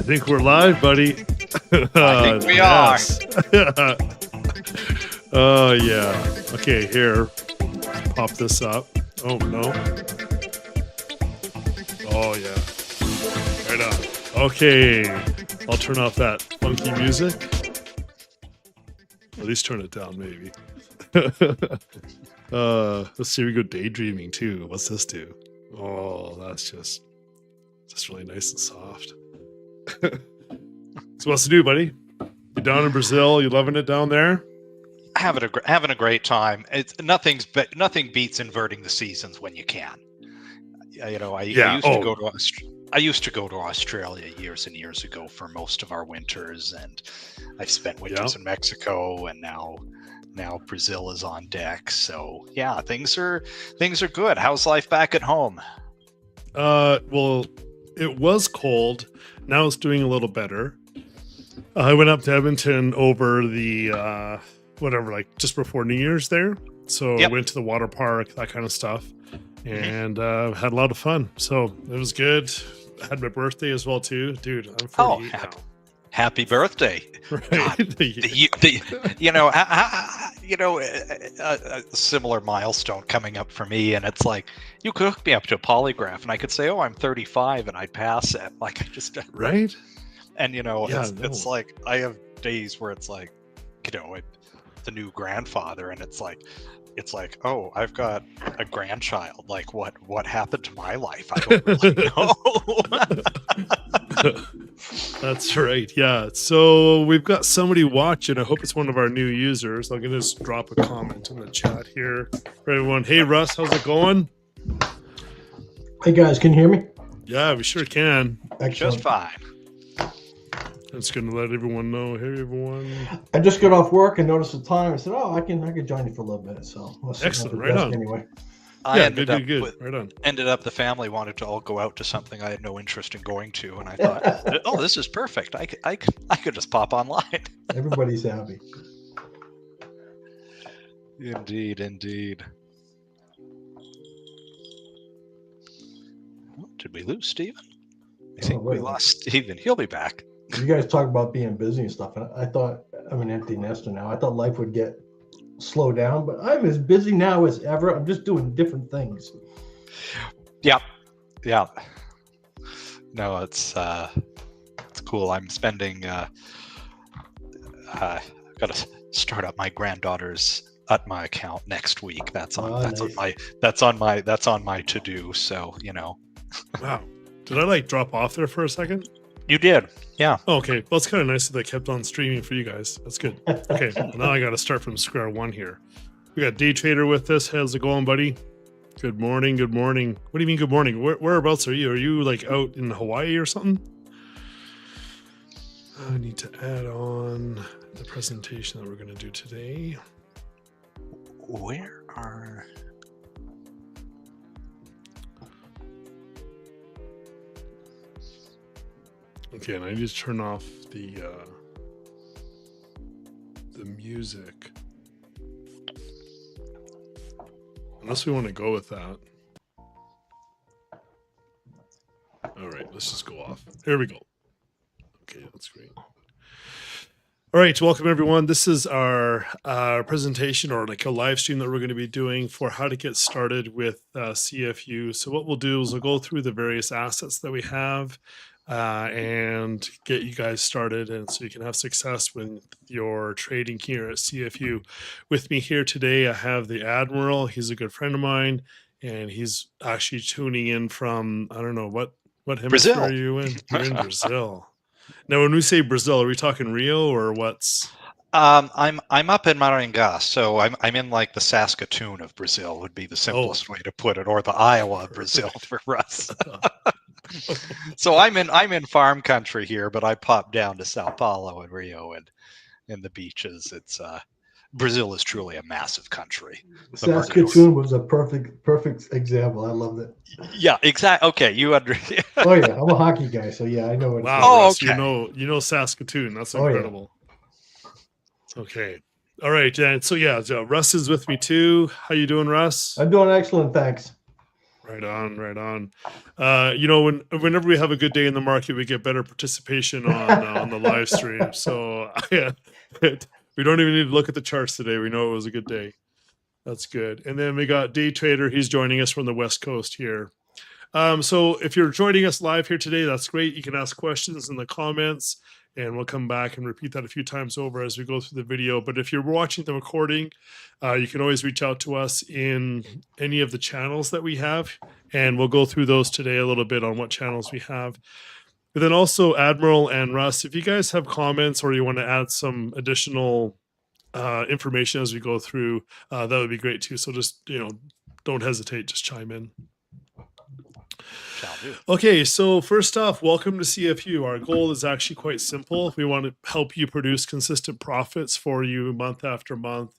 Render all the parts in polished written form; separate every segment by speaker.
Speaker 1: think we're live, buddy.
Speaker 2: I think we are.
Speaker 1: Oh, yeah. Okay, here. Pop this up. Oh, no. Oh, yeah. Right on. Okay. I'll turn off that funky music. At least turn it down, maybe. Let's see. We go daydreaming, too. What's this do? Oh, that's just really nice and soft. So what's to do, buddy? You down in Brazil? You loving it down there?
Speaker 2: Having a great time. It's nothing beats inverting the seasons when you can. I used to go to Australia years and years ago for most of our winters, and I've spent winters in Mexico, and now Brazil is on deck. So yeah, things are good. How's life back at home?
Speaker 1: Well, it was cold. Now it's doing a little better. I went up to Edmonton over the just before New Year's there. So I went to the water park, that kind of stuff, and had a lot of fun. So it was good. I had my birthday as well too, dude. I'm 48 now.
Speaker 2: Happy birthday!
Speaker 1: Right.
Speaker 2: A similar milestone coming up for me, and it's like you could hook me up to a polygraph, and I could say, "Oh, I'm 35," and I'd pass it. Like I just
Speaker 1: right.
Speaker 2: And it's like I have days where it's like, the new grandfather, and it's like, oh, I've got a grandchild. Like what happened to my life? I don't really know.
Speaker 1: That's right. Yeah. So we've got somebody watching. I hope it's one of our new users. I'm going to just drop a comment in the chat here for everyone. Hey, Russ, how's it going?
Speaker 3: Hey, guys, can you hear me?
Speaker 1: Yeah, we sure can.
Speaker 3: Excellent.
Speaker 2: Just fine.
Speaker 1: I'm just going to let everyone know. Hey, everyone.
Speaker 3: I just got off work and noticed the time. I said, "Oh, I can join you for a little bit." So
Speaker 1: excellent. Right on.
Speaker 3: Anyway,
Speaker 1: good. Right on.
Speaker 2: Ended up the family wanted to all go out to something I had no interest in going to, and I thought, "Oh, this is perfect. I could just pop online."
Speaker 3: Everybody's happy.
Speaker 2: Indeed. Did we lose Stephen? I think we lost Stephen. He'll be back.
Speaker 3: You guys talk about being busy and stuff. And I thought I'm an empty nester now. I thought life would get slow down, but I'm as busy now as ever. I'm just doing different things.
Speaker 2: Yeah. No, it's cool. I'm spending. I've got to start up my granddaughter's Utma account next week. That's on my to do. So
Speaker 1: Wow. Did I drop off there for a second?
Speaker 2: You did. Yeah.
Speaker 1: Oh, okay. Well, it's kind of nice that they kept on streaming for you guys. That's good. Okay. Now I got to start from square one here. We got Day Trader with us. How's it going, buddy? Good morning. What do you mean good morning? Whereabouts are you? Are you out in Hawaii or something? I need to add on the presentation that we're going to do today.
Speaker 2: Where are...
Speaker 1: Okay, and I need to turn off the music. Unless we want to go with that. All right, let's just go off. Here we go. Okay, that's great. All right, welcome everyone. This is our presentation or a live stream that we're going to be doing for how to get started with CFU. So what we'll do is we'll go through the various assets that we have and get you guys started, and so you can have success with your trading here at CFU. With me here today, I have the Admiral. He's a good friend of mine, and he's actually tuning in from, I don't know, what hemisphere are you in? You're in Brazil. Now, when we say Brazil, are we talking Rio or what's?
Speaker 2: I'm up in Maringá, so I'm in the Saskatoon of Brazil would be the simplest way to put it, or the Iowa of Brazil for us. So I'm in farm country here, but I pop down to Sao Paulo and Rio and the beaches. It's Brazil is truly a massive country.
Speaker 3: Saskatoon was a perfect example. I loved it.
Speaker 2: Yeah, exactly. Okay, you understand.
Speaker 3: Oh yeah, I'm a hockey guy, so yeah, I know it.
Speaker 1: Wow,
Speaker 2: oh,
Speaker 1: Russ,
Speaker 2: okay.
Speaker 1: You know Saskatoon. That's incredible. Yeah. Okay. All right. So Russ is with me too. How you doing, Russ?
Speaker 3: I'm doing excellent, thanks.
Speaker 1: Right on, right on. Whenever we have a good day in the market, we get better participation on the live stream. So yeah, we don't even need to look at the charts today. We know it was a good day. That's good. And then we got Day Trader. He's joining us from the West Coast here. So if you're joining us live here today, that's great. You can ask questions in the comments, and we'll come back and repeat that a few times over as we go through the video. But if you're watching the recording, you can always reach out to us in any of the channels that we have, and we'll go through those today a little bit on what channels we have. But then also, Admiral and Russ, if you guys have comments or you want to add some additional information as we go through, that would be great too. So just, don't hesitate, just chime in. Okay, so first off, welcome to CFU. Our goal is actually quite simple. We want to help you produce consistent profits for you month after month.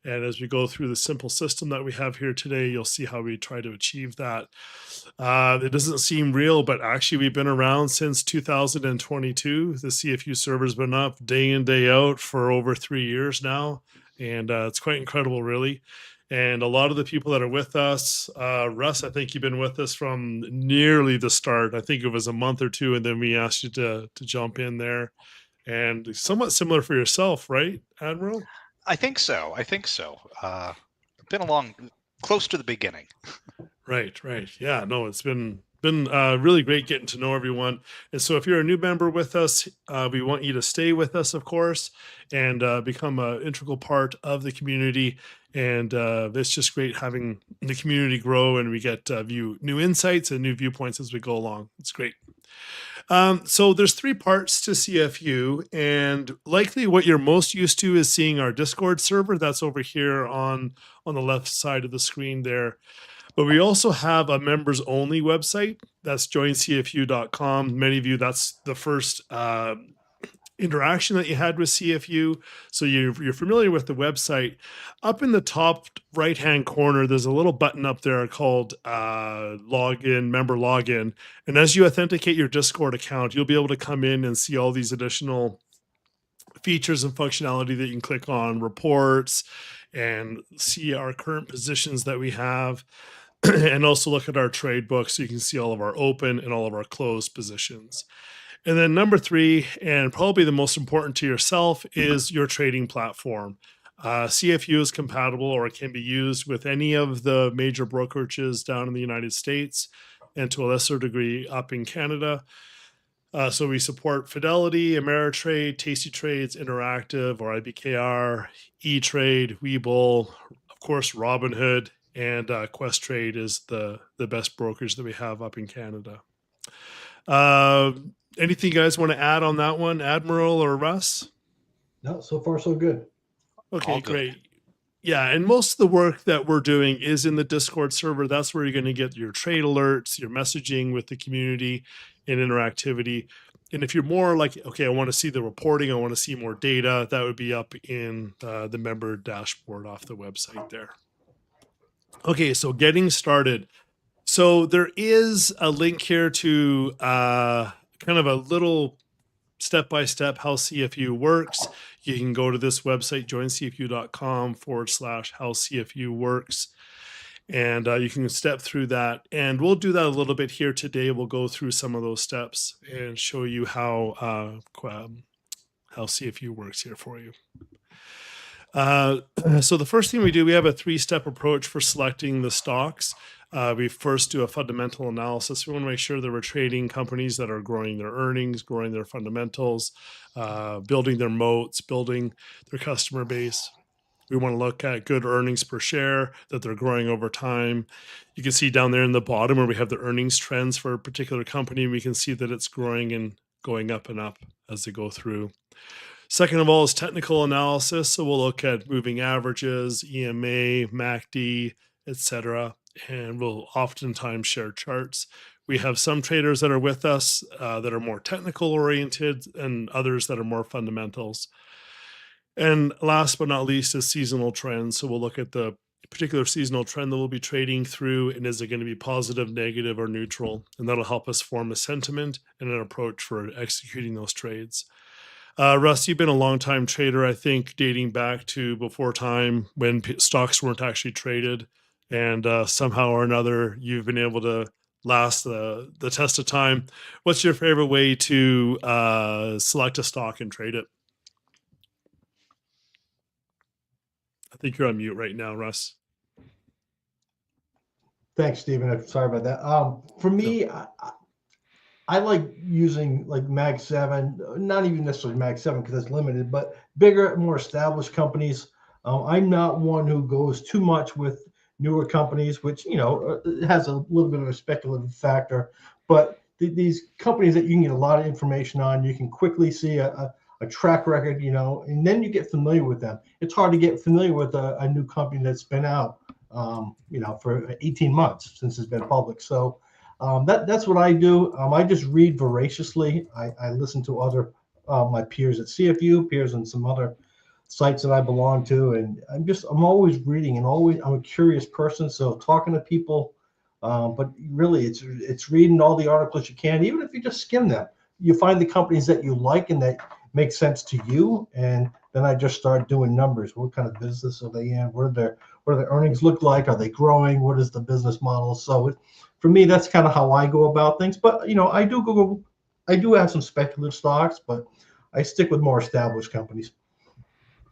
Speaker 1: And as we go through the simple system that we have here today, you'll see how we try to achieve that. It doesn't seem real, but actually we've been around since 2022. The CFU server's been up day in, day out for over 3 years now. And it's quite incredible, really. And a lot of the people that are with us, Russ, I think you've been with us from nearly the start. I think it was a month or two, and then we asked you to jump in there. And somewhat similar for yourself, right, Admiral?
Speaker 2: I think so. Been along close to the beginning.
Speaker 1: Right. Yeah, no, it's been really great getting to know everyone. And so if you're a new member with us, we want you to stay with us, of course, and become an integral part of the community. And it's just great having the community grow, and we get new insights and new viewpoints as we go along. It's great. So there's 3 parts to CFU, and likely what you're most used to is seeing our Discord server. That's over here on the left side of the screen there. But we also have a members only website. That's joincfu.com. Many of you, that's the first interaction that you had with CFU. So you're familiar with the website. Up in the top right-hand corner, there's a little button up there called login, member login. And as you authenticate your Discord account, you'll be able to come in and see all these additional features and functionality that you can click on, reports, and see our current positions that we have. And also look at our trade book so you can see all of our open and all of our closed positions. And then number 3, and probably the most important to yourself, is your trading platform. CFU is compatible, or it can be used with any of the major brokerages down in the United States, and to a lesser degree up in Canada. So we support Fidelity, Ameritrade, Tasty Trades, Interactive, or IBKR, E-Trade, Webull, of course, Robinhood, and Questrade is the best brokerage that we have up in Canada. Anything you guys want to add on that one, Admiral or Russ?
Speaker 3: No, so far so good.
Speaker 1: Okay,
Speaker 2: All good.
Speaker 1: great. Yeah, and most of the work that we're doing is in the Discord server. That's where you're going to get your trade alerts, your messaging with the community, and interactivity. And if you're more like, okay, I want to see the reporting, I want to see more data, that would be up in the member dashboard off the website there. Okay, so getting started. So there is a link here to kind of a little step-by-step how CFU works. You can go to this website, joincfu.com/how CFU works. And you can step through that. And we'll do that a little bit here today. We'll go through some of those steps and show you how CFU works here for you. So the first thing we do, we have a 3-step approach for selecting the stocks. We first do a fundamental analysis. We want to make sure that we're trading companies that are growing their earnings, growing their fundamentals, building their moats, building their customer base. We want to look at good earnings per share, that they're growing over time. You can see down there in the bottom where we have the earnings trends for a particular company. We can see that it's growing and going up and up as they go through. Second of all is technical analysis. So we'll look at moving averages, EMA, MACD, etc. And we'll oftentimes share charts. We have some traders that are with us that are more technical oriented, and others that are more fundamentals. And last but not least is seasonal trends. So we'll look at the particular seasonal trend that we'll be trading through, and is it going to be positive, negative, or neutral? And that'll help us form a sentiment and an approach for executing those trades. Russ, you've been a long-time trader, I think, dating back to before time when stocks weren't actually traded. and somehow or another you've been able to last the test of time. What's your favorite way to select a stock and trade it? I think you're on mute right now, Russ.
Speaker 3: Thanks, Stephen. I'm sorry about that. For me, I like using like Mag 7, not even necessarily Mag 7 because it's limited, but bigger, more established companies. I'm not one who goes too much with newer companies, which, has a little bit of a speculative factor. But these companies that you can get a lot of information on, you can quickly see a track record, and then you get familiar with them. It's hard to get familiar with a new company that's been out, for 18 months since it's been public. So that's what I do. I just read voraciously. I listen to other my peers at CFU, peers on some other sites that I belong to, and I'm always reading, and I'm a curious person. So talking to people, but really it's reading all the articles you can, even if you just skim them. You find the companies that you like and that make sense to you, and then I just start doing numbers. What kind of business are they in? What do their earnings look like? Are they growing? What is the business model? So for me, that's kind of how I go about things. But I do have some speculative stocks, but I stick with more established companies.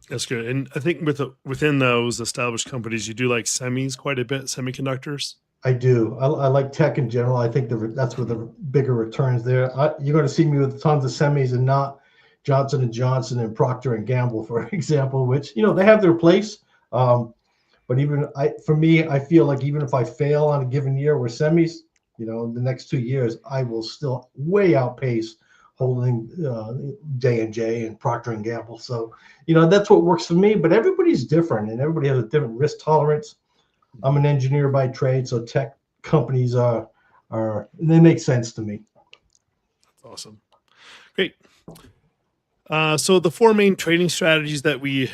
Speaker 1: That's good. And I think within those established companies, you do like semis quite a bit, semiconductors.
Speaker 3: I do. I like tech in general. I think that's where the bigger returns there. You're going to see me with tons of semis and not Johnson and Johnson and Procter and Gamble, for example, which they have their place. But for me, I feel like even if I fail on a given year with semis, in the next 2 years, I will still way outpace holding J&J and Procter and Gamble. So, that's what works for me. But everybody's different, and everybody has a different risk tolerance. I'm an engineer by trade, so tech companies they make sense to me.
Speaker 1: That's awesome. Great. So the four main trading strategies that we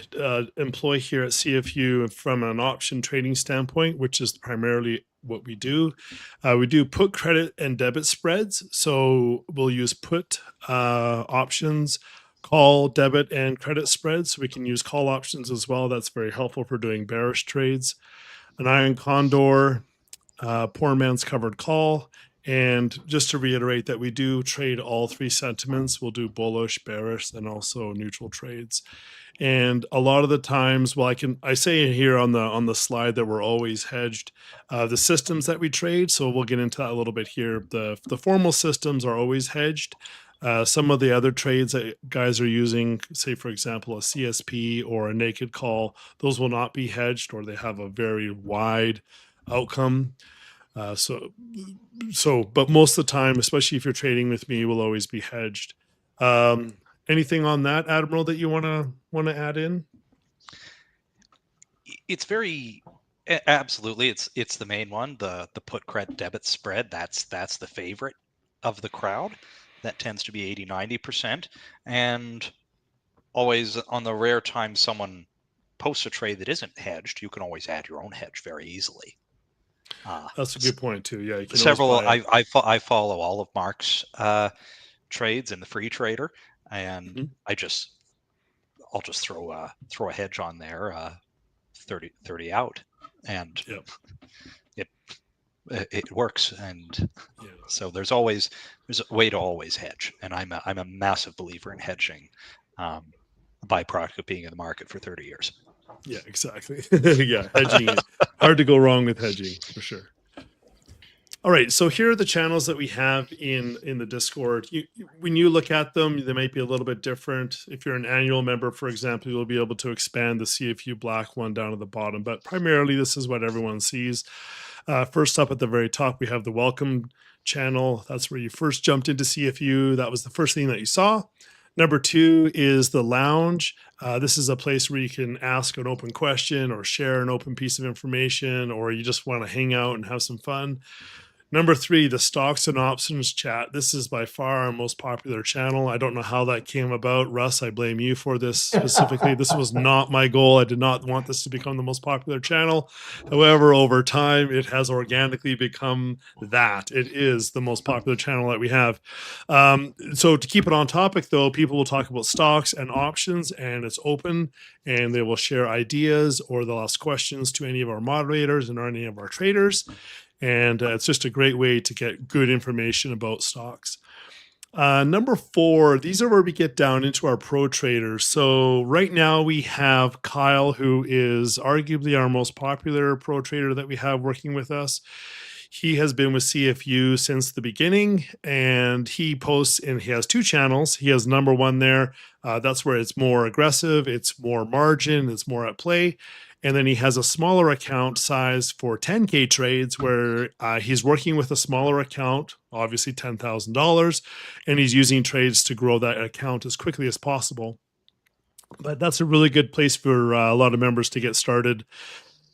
Speaker 1: employ here at CFU from an option trading standpoint, which is primarily what we do put, credit, and debit spreads. So we'll use put options, call, debit, and credit spreads. So we can use call options as well. That's very helpful for doing bearish trades. An iron condor, poor man's covered call. And just to reiterate that we do trade all three sentiments. We'll do bullish, bearish, and also neutral trades. And a lot of the times, I say here on the slide that we're always hedged. The systems that we trade, so we'll get into that a little bit here. The formal systems are always hedged. Some of the other trades that guys are using, say for example, a CSP or a naked call, those will not be hedged, or they have a very wide outcome. But most of the time, especially if you're trading with me, will always be hedged. Anything on that, Admiral, that you want to add in?
Speaker 2: It's absolutely. It's the main one, the put credit debit spread. That's the favorite of the crowd. That tends to be 80-90%. And always, on the rare time someone posts a trade that isn't hedged, you can always add your own hedge very easily.
Speaker 1: That's a good point too. Yeah, you can
Speaker 2: several. I follow all of Mark's trades in the free trader, and I'll just throw a hedge on there, 30 out, and it works. And so there's a way to always hedge, and I'm a massive believer in hedging, byproduct of being in the market for 30 years.
Speaker 1: Yeah, exactly. Yeah, hedging. Hard to go wrong with hedging, for sure. All right, so here are the channels that we have in the Discord. When you look at them, they might be a little bit different. If you're an annual member, for example, you'll be able to expand the CFU black one down at the bottom. But primarily, this is what everyone sees. First up at the very top, we have the welcome channel. That's where you first jumped into CFU. That was the first thing that you saw. Number 2 is the lounge. This is a place where you can ask an open question or share an open piece of information, or you just want to hang out and have some fun. Number 3, the stocks and options chat. This is by far our most popular channel. I don't know how that came about. Russ, I blame you for this specifically. This was not my goal. I did not want this to become the most popular channel. However, over time, it has organically become that. It is the most popular channel that we have. So to keep it on topic, though, people will talk about stocks and options, and it's open, and they will share ideas or they'll ask questions to any of our moderators and any of our traders. And it's just a great way to get good information about stocks. Number 4, these are where we get down into our pro traders. So right now we have Kyle, who is arguably our most popular pro trader that we have working with us. He has been with CFU since the beginning, and he posts, and he has 2 channels. He has number 1 there. That's where it's more aggressive, it's more margin, it's more at play. And then he has a smaller account size for 10K trades where he's working with a smaller account, obviously $10,000, and he's using trades to grow that account as quickly as possible. But that's a really good place for a lot of members to get started.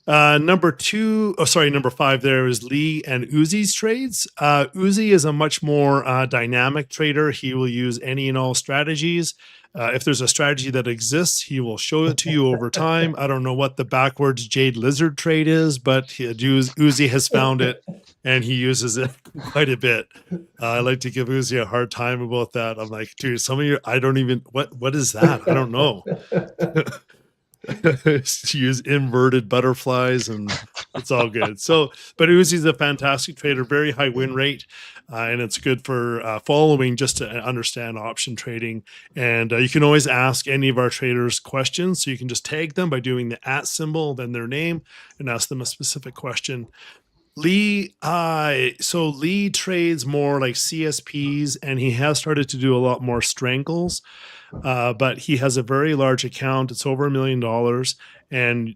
Speaker 1: Number 5 there is Lee and Uzi's trades. Uzi is a much more dynamic trader. He will use any and all strategies. If there's a strategy that exists, he will show it to you over time. I don't know what the backwards Jade Lizard trade is, but Uzi has found it and he uses it quite a bit. I like to give Uzi a hard time about that. I'm like, dude, what is that? I don't know. To use inverted butterflies, and it's all good. So, but Uzi's a fantastic trader, very high win rate, and it's good for following just to understand option trading. And you can always ask any of our traders questions. So you can just tag them by doing the @ symbol, then their name, and ask them a specific question. Lee, so Lee trades more like CSPs, and he has started to do a lot more strangles. But he has a very large account. It's over $1 million. And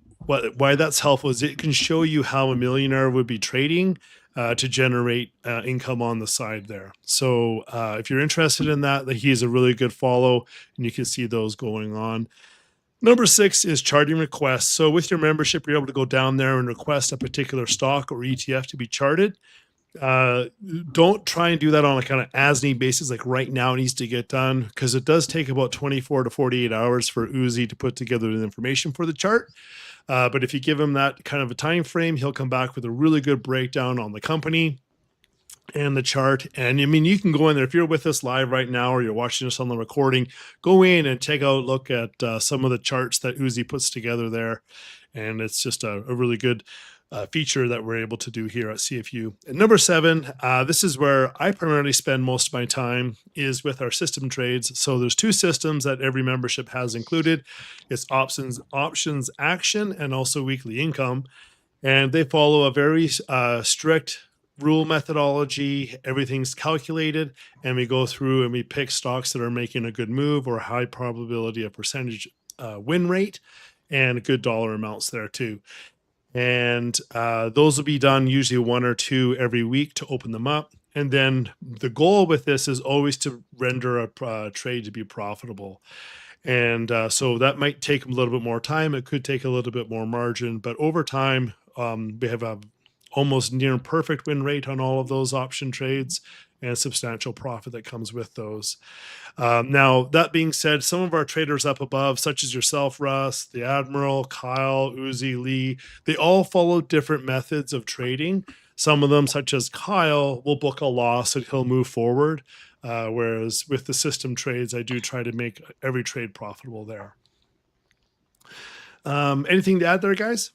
Speaker 1: why that's helpful is it can show you how a millionaire would be trading to generate income on the side there. So if you're interested in that, he's a really good follow, and you can see those going on. Number 6 is charting requests. So with your membership, you're able to go down there and request a particular stock or ETF to be charted. Don't try and do that on a kind of as-need basis, like right now it needs to get done, because it does take about 24 to 48 hours for Uzi to put together the information for the chart. But if you give him that kind of a time frame, he'll come back with a really good breakdown on the company and the chart. And I mean, you can go in there if you're with us live right now, or you're watching us on the recording, go in and take a look at some of the charts that Uzi puts together there. And it's just a really good feature that we're able to do here at CFU. And number 7, this is where I primarily spend most of my time, is with our system trades. So there's 2 systems that every membership has included. It's options action, and also weekly income. And they follow a very strict rule methodology. Everything's calculated, and we go through and we pick stocks that are making a good move or high probability of percentage win rate, and good dollar amounts there too. And those will be done usually 1 or 2 every week to open them up. And then the goal with this is always to render a trade to be profitable. And so that might take a little bit more time. It could take a little bit more margin, but over time, we have a almost near perfect win rate on all of those option trades, and substantial profit that comes with those. Now, that being said, some of our traders up above, such as yourself, Russ, the Admiral, Kyle, Uzi, Lee, they all follow different methods of trading. Some of them, such as Kyle, will book a loss and he'll move forward. Whereas with the system trades, I do try to make every trade profitable there. Anything to add there, guys?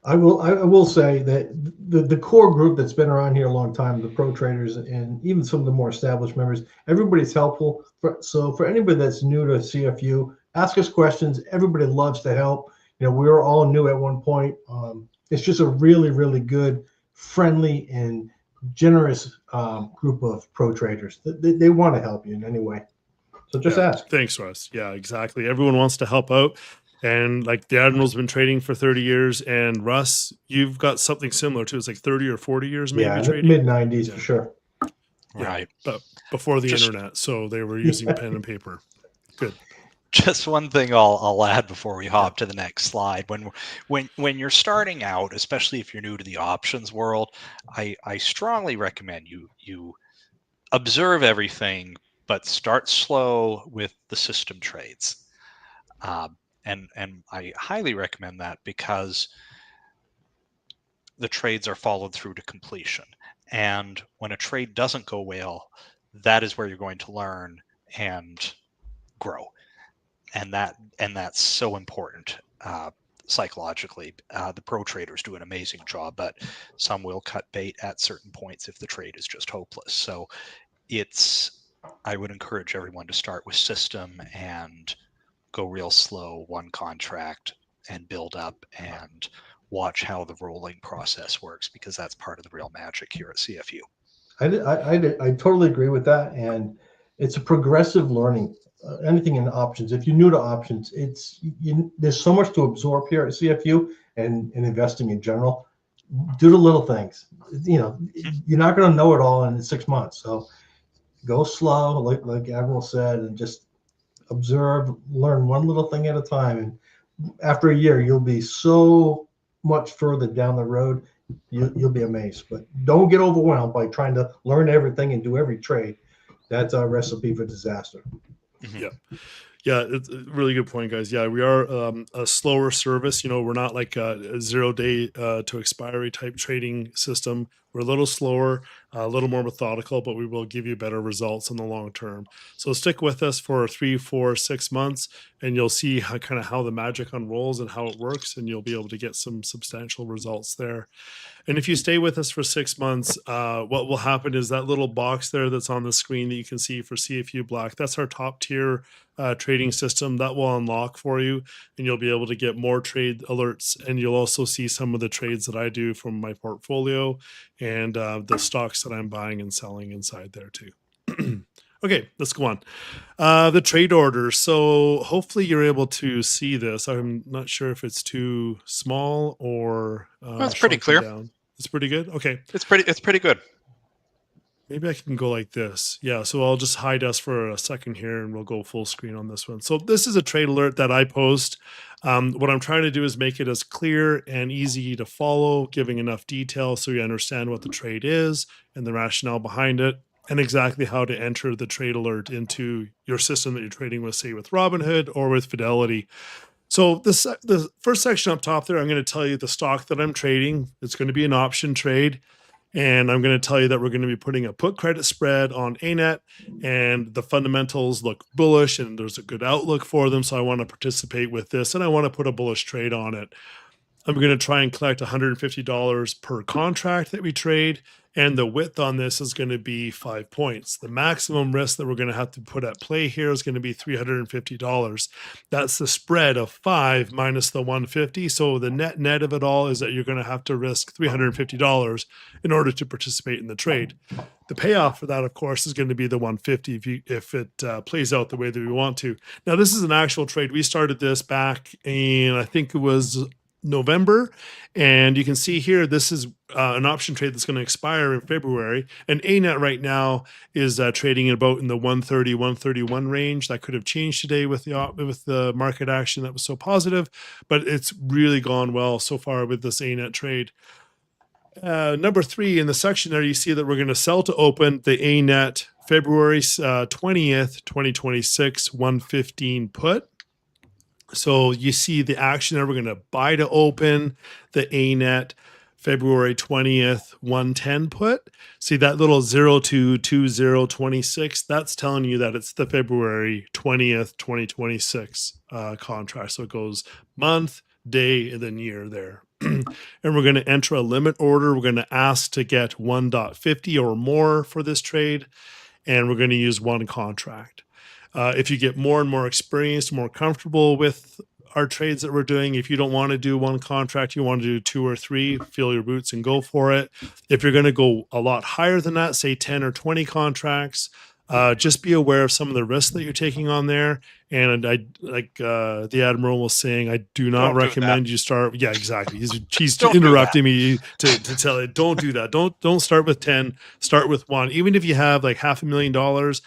Speaker 3: I will say that the core group that's been around here a long time, the pro traders and even some of the more established members, everybody's helpful. So for anybody that's new to CFU, ask us questions. Everybody loves to help. You know, we were all new at one point. It's just a really, really good, friendly, and generous group of pro traders. They want to help you in any way. So just ask.
Speaker 1: Thanks, Russ. Yeah, exactly. Everyone wants to help out. And like the Admiral's been trading for 30 years, and Russ, you've got something similar too. It's like 30 or 40 years maybe trading.
Speaker 3: Mid-90s for sure.
Speaker 2: Right.
Speaker 1: But before the internet, so they were using pen and paper. Good.
Speaker 2: Just one thing I'll add before we hop to the next slide. When you're starting out, especially if you're new to the options world, I strongly recommend you observe everything, but start slow with the system trades. And I highly recommend that because the trades are followed through to completion. And when a trade doesn't go well, that is where you're going to learn and grow. And that's so important psychologically. The pro traders do an amazing job, but some will cut bait at certain points if the trade is just hopeless. So I would encourage everyone to start with system and go real slow, one contract, and build up and watch how the rolling process works, because that's part of the real magic here at CFU.
Speaker 3: I totally agree with that, and it's a progressive learning. Anything in options, if you're new to options, there's so much to absorb here at CFU and investing in general. Do the little things. You're not going to know it all in 6 months, so go slow, like Admiral said, and just observe, learn one little thing at a time. And after a year, you'll be so much further down the road. You'll be amazed. But don't get overwhelmed by trying to learn everything and do every trade. That's a recipe for disaster.
Speaker 1: Yeah, it's a really good point, guys. Yeah, we are a slower service. We're not like a 0 day to expiry type trading system. We're a little slower, a little more methodical, but we will give you better results in the long term. So stick with us for 3, 4, 6 months, and you'll see how the magic unrolls and how it works, and you'll be able to get some substantial results there. And if you stay with us for 6 months, what will happen is that little box there that's on the screen that you can see for CFU Black, that's our top tier trading system that will unlock for you, and you'll be able to get more trade alerts, and you'll also see some of the trades that I do from my portfolio and the stocks that I'm buying and selling inside there too. Okay, let's go on. The trade orders. So hopefully you're able to see this. I'm not sure if it's too small or
Speaker 2: it's pretty clear.
Speaker 1: Down. It's pretty good. Okay,
Speaker 2: it's pretty good.
Speaker 1: Maybe I can go like this. Yeah, so I'll just hide us for a second here and we'll go full screen on this one. So this is a trade alert that I post. What I'm trying to do is make it as clear and easy to follow, giving enough detail so you understand what the trade is and the rationale behind it, and exactly how to enter the trade alert into your system that you're trading with, say with Robinhood or with Fidelity. So the first section up top there, I'm going to tell you the stock that I'm trading. It's going to be an option trade. And I'm going to tell you that we're going to be putting a put credit spread on ANET, and the fundamentals look bullish and there's a good outlook for them. So I want to participate with this and I want to put a bullish trade on it. I'm going to try and collect $150 per contract that we trade. And the width on this is going to be 5 points. The maximum risk that we're going to have to put at play here is going to be $350. That's the spread of 5 minus the 150. So the net of it all is that you're going to have to risk $350 in order to participate in the trade. The payoff for that, of course, is going to be the 150 if it plays out the way that we want to. Now, this is an actual trade. We started this back in, I think it was November, and you can see here this is an option trade that's going to expire in February, and ANET right now is trading about in the 130 131 range. That could have changed today with the market action that was so positive, but it's really gone well so far with this ANET trade. Number 3 in the section there, you see that we're going to sell to open the ANET February 20th 2026 115 put. So you see the action there. We're going to buy to open the ANET February 20th 110 put. See that little 022026? That's telling you that it's the February 20th 2026 contract. So it goes month, day, and then year there. And we're going to enter a limit order. We're going to ask to get 1.50 or more for this trade, and we're going to use one contract. If you get more and more experienced, more comfortable with our trades that we're doing, if you don't want to do one contract, you want to do 2 or 3, feel your boots and go for it. If you're going to go a lot higher than that, say 10 or 20 contracts, just be aware of some of the risks that you're taking on there. And I, like the Admiral was saying, I do not recommend you start. Yeah, exactly. He's interrupting me to tell you, don't do that. Don't start with 10, start with 1. Even if you have like $500,000,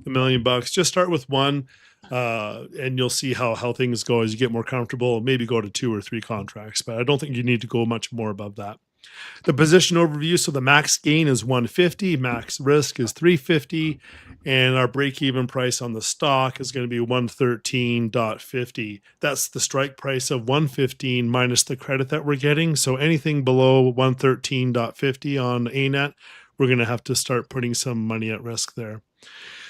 Speaker 1: $1 million, just start with 1. and you'll see how things go as you get more comfortable. Maybe go to 2 or 3 contracts, but I don't think you need to go much more above that. The position overview. So the max gain is 150, max risk is 350, and our break-even price on the stock is going to be 113.50. That's the strike price of 115 minus the credit that we're getting. So anything below 113.50 on ANET, we're going to have to start putting some money at risk there.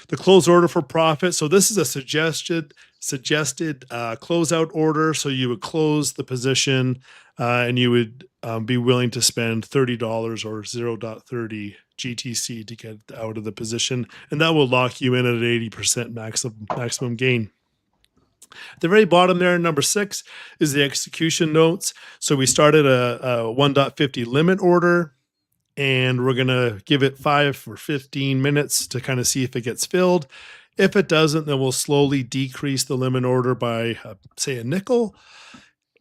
Speaker 1: The close order for profit. So this is a suggested closeout order. So you would close the position and you would be willing to spend $30 or 0.30 GTC to get out of the position. And that will lock you in at an 80% maximum gain. At the very bottom there, number 6 is the execution notes. So we started a 1.50 limit order, and we're going to give it 5 or 15 minutes to kind of see if it gets filled. If it doesn't, then we'll slowly decrease the limit order by, say, a nickel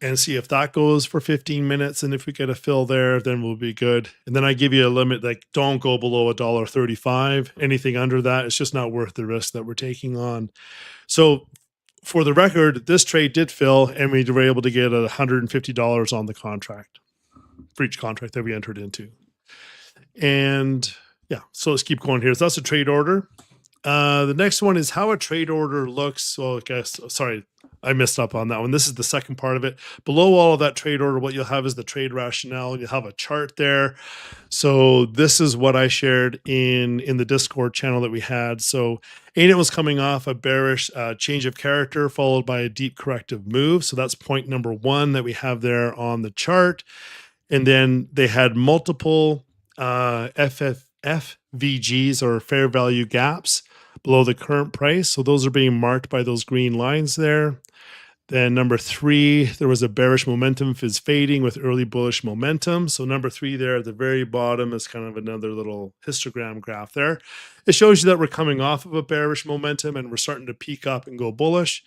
Speaker 1: and see if that goes for 15 minutes. And if we get a fill there, then we'll be good. And then I give you a limit, like don't go below $1.35. Anything under that, it's just not worth the risk that we're taking on. So for the record, this trade did fill, and we were able to get $150 on the contract for each contract that we entered into. And yeah, so let's keep going here. So that's a trade order. The next one is how a trade order looks. So I guess, sorry, I messed up on that one. This is the second part of it. Below all of that trade order, what you'll have is the trade rationale. You'll have a chart there. So this is what I shared in the Discord channel that we had. So ANET was coming off a bearish change of character followed by a deep corrective move. So that's point number 1 that we have there on the chart. And then they had multiple FVGs or fair value gaps below the current price. So those are being marked by those green lines there. Then number 3, there was a bearish momentum is fading with early bullish momentum. So number 3 there at the very bottom is kind of another little histogram graph there. It shows you that we're coming off of a bearish momentum and we're starting to peak up and go bullish.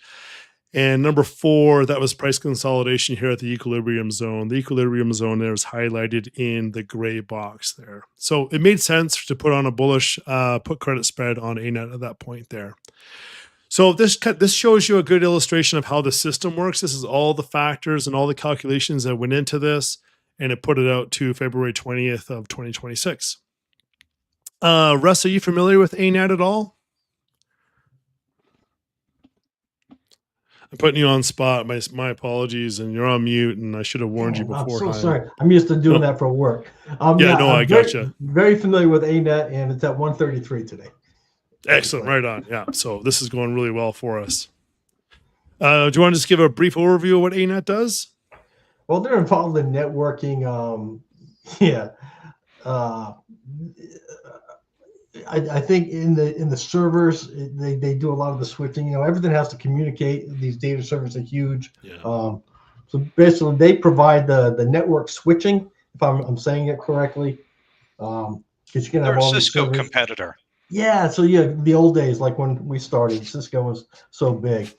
Speaker 1: And number 4, that was price consolidation here at the equilibrium zone. The equilibrium zone there is highlighted in the gray box there. So it made sense to put on a bullish put credit spread on ANET at that point there. So this shows you a good illustration of how the system works. This is all the factors and all the calculations that went into this, and it put it out to February 20th of 2026. Russ, are you familiar with ANET at all? I'm putting you on spot. My apologies, and you're on mute, and I should have warned you beforehand.
Speaker 3: I'm so sorry. I'm used to doing that for work.
Speaker 1: I gotcha.
Speaker 3: Very familiar with ANET, and it's at 133 today.
Speaker 1: Excellent. Right on. Yeah. So this is going really well for us. Do you want to just give a brief overview of what ANET does?
Speaker 3: Well, they're involved in networking. I think in the servers, they do a lot of the switching. You know, everything has to communicate. These data servers are huge. Yeah. So basically, they provide the network switching. If I'm saying it correctly, because you can have all
Speaker 2: a Cisco competitor.
Speaker 3: Yeah. So yeah, the old days, like when we started, Cisco was so big.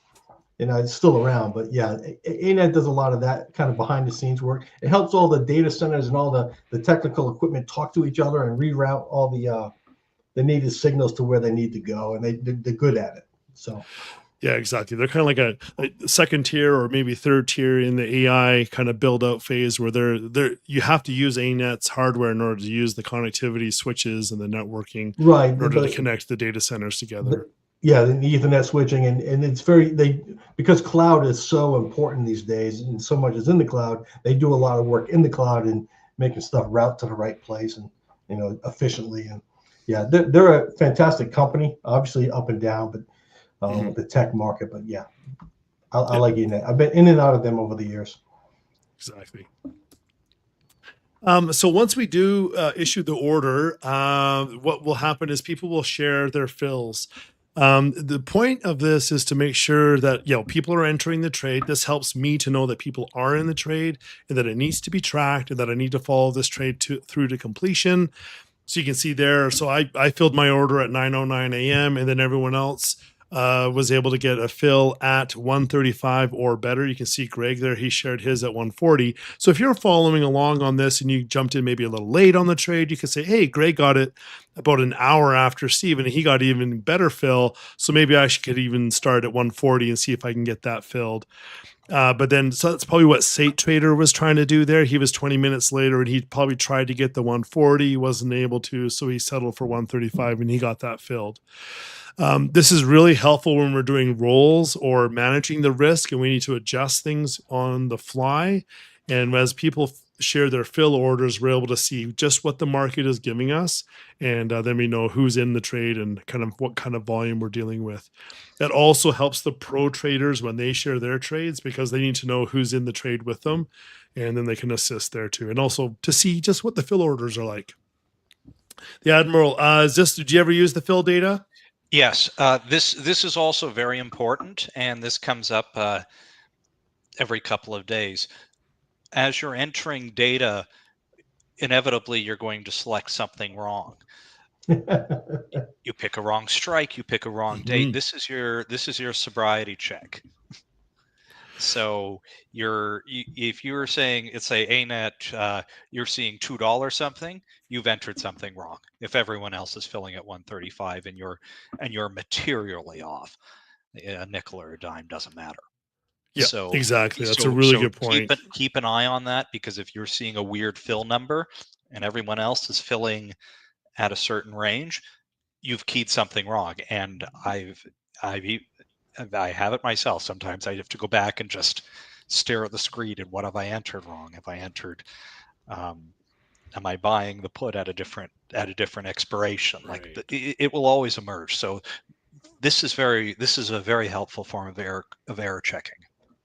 Speaker 3: You know, it's still around, but yeah, ANET does a lot of that kind of behind the scenes work. It helps all the data centers and all the technical equipment talk to each other and reroute all the needed signals to where they need to go, and they're good at it. So,
Speaker 1: yeah, exactly. They're kind of like a second tier or maybe third tier in the AI kind of build out phase where you have to use ANET's hardware in order to use the connectivity switches and the networking,
Speaker 3: right,
Speaker 1: in order to connect the data centers together.
Speaker 3: The Ethernet switching, and it's because cloud is so important these days, and so much is in the cloud. They do a lot of work in the cloud and making stuff route to the right place and efficiently. And yeah, they're a fantastic company. Obviously up and down, but the tech market. But yeah, I like ANET. I've been in and out of them over the years.
Speaker 1: Exactly. So once we do issue the order, what will happen is people will share their fills. The point of this is to make sure that people are entering the trade. This helps me to know that people are in the trade and that it needs to be tracked and that I need to follow this trade through to completion. So you can see there. So I filled my order at 9:09 a.m. and then everyone else was able to get a fill at 135 or better. You can see Greg there. He shared his at 140. So if you're following along on this and you jumped in maybe a little late on the trade, you can say, hey, Greg got it about an hour after Steve, and he got even better fill. So maybe I could even start at 140 and see if I can get that filled. But then, so that's probably what Sate Trader was trying to do there. He was 20 minutes later and he probably tried to get the 140. He wasn't able to. So he settled for 135 and he got that filled. This is really helpful when we're doing rolls or managing the risk and we need to adjust things on the fly. And as people share their fill orders, we're able to see just what the market is giving us. And then we know who's in the trade and kind of what kind of volume we're dealing with. That also helps the pro traders when they share their trades because they need to know who's in the trade with them. And then they can assist there too. And also to see just what the fill orders are like. The Admiral, did you ever use the fill data?
Speaker 2: Yes, this is also very important, and this comes up every couple of days. As you're entering data, inevitably you're going to select something wrong. You pick a wrong strike, you pick a wrong date. This is your sobriety check. So if you're saying it's a ANET, you're seeing $2 something, you've entered something wrong. If everyone else is filling at 135 and you're materially off, a nickel or a dime doesn't matter.
Speaker 1: Yeah, so, exactly. That's a really good point.
Speaker 2: Keep an eye on that, because if you're seeing a weird fill number and everyone else is filling at a certain range, you've keyed something wrong. And I have it myself. Sometimes I have to go back and just stare at the screen and what have I entered wrong? Have I entered, am I buying the put at a different expiration? Right. Like it will always emerge. So this is a very helpful form of error checking.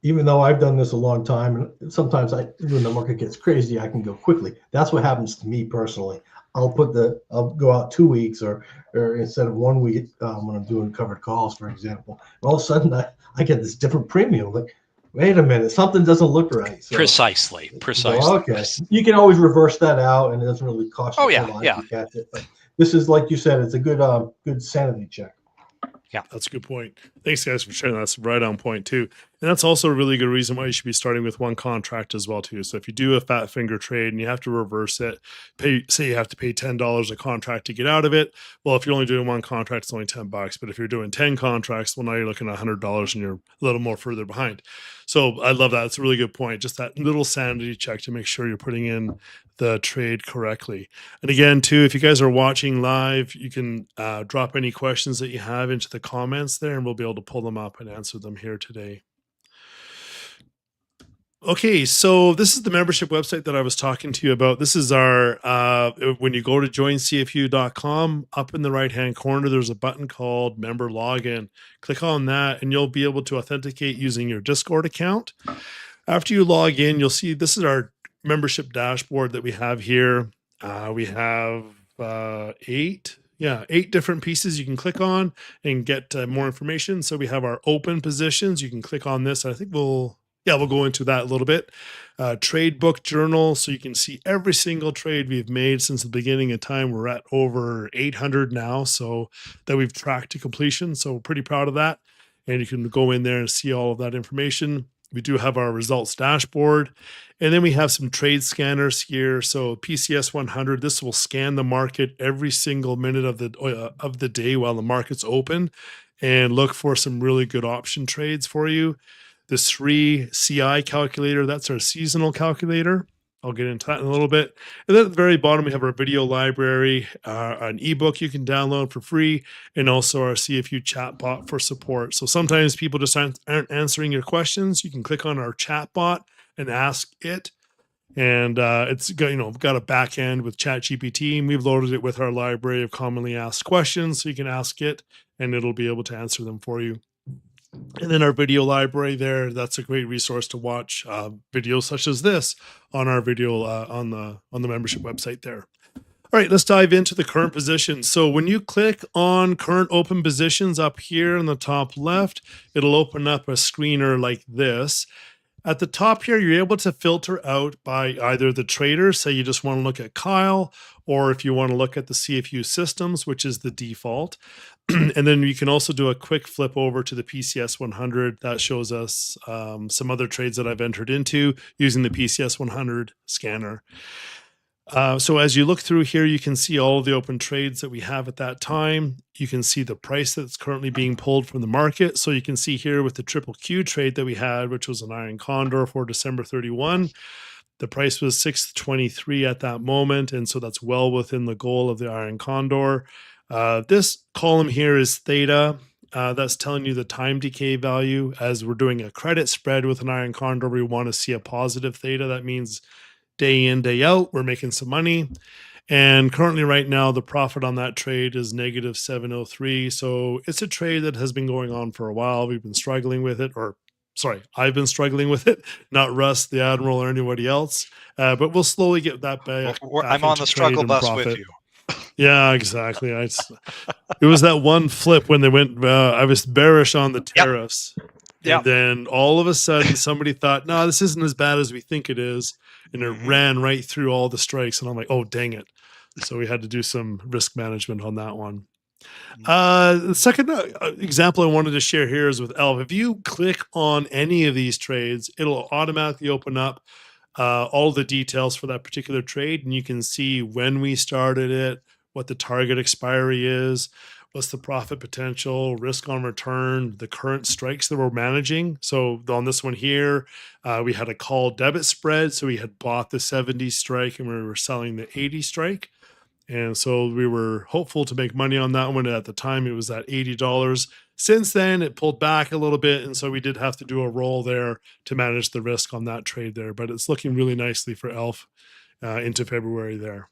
Speaker 3: Even though I've done this a long time, and sometimes when the market gets crazy, I can go quickly. That's what happens to me personally. I'll go out 2 weeks or instead of 1 week when I'm doing covered calls, for example. And all of a sudden I get this different premium. Like, wait a minute, something doesn't look right. So,
Speaker 2: Precisely.
Speaker 3: Well, okay. You can always reverse that out, and it doesn't really cost you a lot if you catch it. But this is, like you said, it's a good sanity check.
Speaker 1: Yeah, that's a good point. Thanks, guys, for sharing that. That's right on point, too. And that's also a really good reason why you should be starting with one contract as well, too. So if you do a fat finger trade and you have to reverse it, say you have to pay $10 a contract to get out of it. Well, if you're only doing one contract, it's only $10. But if you're doing 10 contracts, well, now you're looking at $100 and you're a little more further behind. So I love that. It's a really good point. Just that little sanity check to make sure you're putting in the trade correctly. And again, too, if you guys are watching live, you can drop any questions that you have into the comments there, and we'll be able to pull them up and answer them here today. Okay, so this is the membership website that I was talking to you about. This is our, when you go to joincfu.com, up in the right-hand corner, there's a button called Member Login. Click on that, and you'll be able to authenticate using your Discord account. After you log in, you'll see this is our membership dashboard that we have here. We have 8 different pieces you can click on and get more information. So we have our open positions. You can click on this. I think we'll go into that a little bit. Trade book journal. So you can see every single trade we've made since the beginning of time. We're at over 800 now. So that we've tracked to completion. So we're pretty proud of that. And you can go in there and see all of that information. We do have our results dashboard. And then we have some trade scanners here. So PCS 100, this will scan the market every single minute of the day while the market's open and look for some really good option trades for you. The 3 CI calculator, that's our seasonal calculator. I'll get into that in a little bit. And then at the very bottom, we have our video library, an ebook you can download for free, and also our CFU chatbot for support. So sometimes people just aren't answering your questions. You can click on our chatbot and ask it. And it's got a back end with ChatGPT, and we've loaded it with our library of commonly asked questions. So you can ask it, and it'll be able to answer them for you. And then our video library there, that's a great resource to watch videos such as this on our video on the membership website there. All right, let's dive into the current positions. So when you click on current open positions up here in the top left, it'll open up a screener like this. At the top here, you're able to filter out by either the trader, say you just want to look at Kyle, or if you want to look at the CFU systems, which is the default. And then you can also do a quick flip over to the PCS 100. That shows us some other trades that I've entered into using the PCS 100 scanner. So as you look through here, you can see all of the open trades that we have at that time. You can see the price that's currently being pulled from the market. So you can see here with the triple Q trade that we had, which was an Iron Condor for December 31, the price was 623 at that moment. And so that's well within the goal of the Iron Condor. This column here is theta. That's telling you the time decay value. As we're doing a credit spread with an Iron Condor, we want to see a positive theta. That means day in, day out, we're making some money. And currently right now, the profit on that trade is negative 703. So it's a trade that has been going on for a while. We've been struggling with it, or sorry, I've been struggling with it, not Russ, the Admiral, or anybody else. But we'll slowly get that back.
Speaker 2: I'm on the struggle bus with you.
Speaker 1: Yeah, exactly. It was that one flip when they went, I was bearish on the tariffs. And then all of a sudden somebody thought, no, this isn't as bad as we think it is. And it ran right through all the strikes. And I'm like, oh, dang it. So we had to do some risk management on that one. The second example I wanted to share here is with ELF. If you click on any of these trades, it'll automatically open up all the details for that particular trade. And you can see when we started it, what the target expiry is, what's the profit potential, risk on return, the current strikes that we're managing. So on this one here, we had a call debit spread. So we had bought the 70 strike and we were selling the 80 strike. And so we were hopeful to make money on that one. At the time, it was at $80. Since then, it pulled back a little bit. And so we did have to do a roll there to manage the risk on that trade there. But it's looking really nicely for ELF into February there.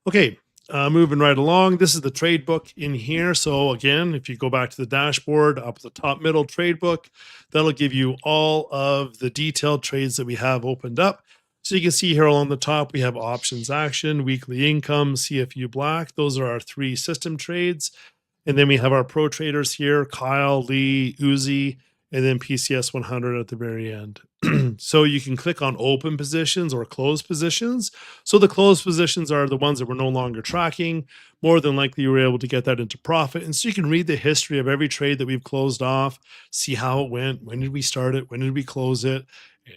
Speaker 1: Okay. Moving right along, this is the trade book in here. So again, if you go back to the dashboard, up at the top middle trade book, that'll give you all of the detailed trades that we have opened up. So you can see here along the top, we have options action, weekly income, CFU black. Those are our 3 system trades. And then we have our pro traders here, Kyle, Lee, Uzi, and then PCS 100 at the very end. So you can click on open positions or closed positions. So the closed positions are the ones that we're no longer tracking. More than likely, you were able to get that into profit. And so you can read the history of every trade that we've closed off, see how it went, when did we start it, when did we close it,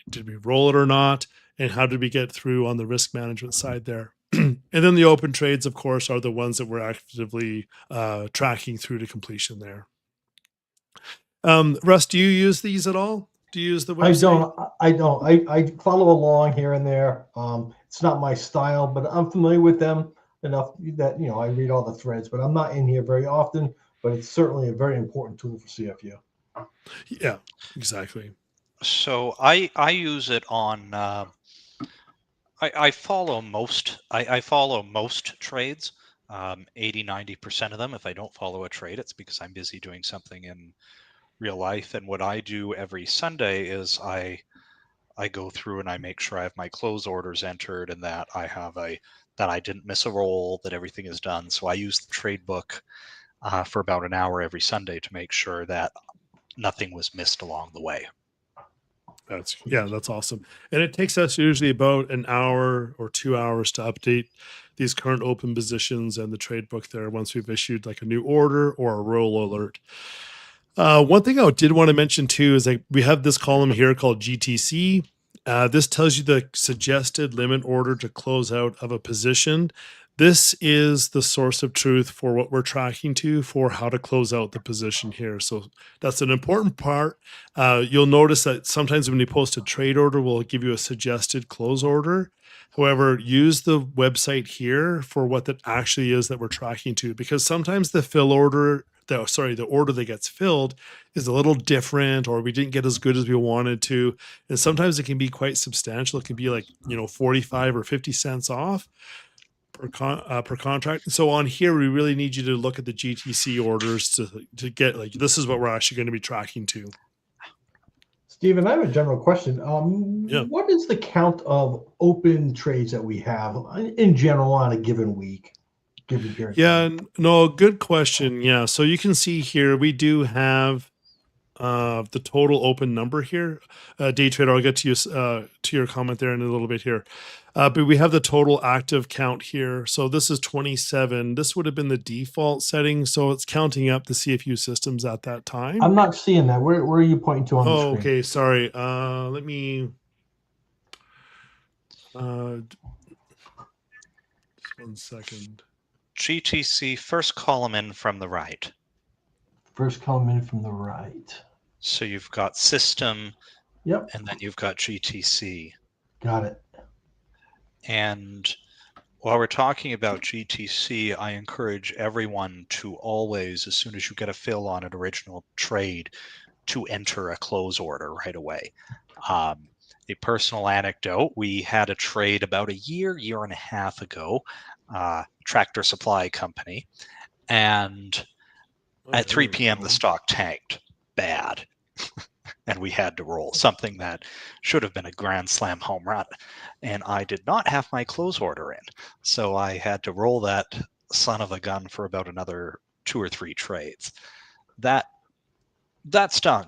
Speaker 1: did we roll it or not, and how did we get through on the risk management side there. And then the open trades, of course, are the ones that we're actively tracking through to completion there. Russ, do you use these at all? Do you use the website?
Speaker 3: I don't. I follow along here and there. It's not my style, but I'm familiar with them enough that, I read all the threads, but I'm not in here very often, but it's certainly a very important tool for CFU.
Speaker 1: Yeah, exactly.
Speaker 2: So I use it on, I follow most, I follow most trades, 80-90% of them. If I don't follow a trade, it's because I'm busy doing something in real life. And what I do every Sunday is I go through and I make sure I have my close orders entered and that I have that I didn't miss a roll, that everything is done. So I use the trade book for about an hour every Sunday to make sure that nothing was missed along the way.
Speaker 1: That's awesome. And it takes us usually about an hour or 2 hours to update these current open positions and the trade book there once we've issued like a new order or a roll alert. One thing I did want to mention too is we have this column here called GTC. This tells you the suggested limit order to close out of a position. This is the source of truth for what we're tracking to for how to close out the position here. So that's an important part. You'll notice that sometimes when you post a trade order, we'll give you a suggested close order. However, use the website here for what that actually is that we're tracking to, because sometimes the the order that gets filled is a little different, or we didn't get as good as we wanted to. And sometimes it can be quite substantial. It can be like, 45 or 50 cents off per contract. So on here, we really need you to look at the GTC orders to get this is what we're actually going to be tracking to.
Speaker 3: Stephen, I have a general question. What is the count of open trades that we have in general on a given week?
Speaker 1: Yeah, no, good question. Yeah, so you can see here we do have the total open number here. Day trader, I'll get to you to your comment there in a little bit here. But we have the total active count here. So this is 27. This would have been the default setting. So it's counting up the CFU systems at that time.
Speaker 3: I'm not seeing that. Where are you pointing to on the screen?
Speaker 1: Okay, sorry. Let me just 1 second.
Speaker 2: GTC, first column in from the right.
Speaker 3: First column in from the right.
Speaker 2: So you've got system,
Speaker 3: Yep,
Speaker 2: and then you've got GTC.
Speaker 3: got it.
Speaker 2: And while we're talking about GTC, I encourage everyone to always, as soon as you get a fill on an original trade, to enter a close order right away. A personal anecdote, we had a trade about a year and a half ago, Tractor Supply Company, and at 3 p.m. the stock tanked bad. And we had to roll something that should have been a grand slam home run. And I did not have my close order in. So I had to roll that son of a gun for about another 2 or 3 trades. That stung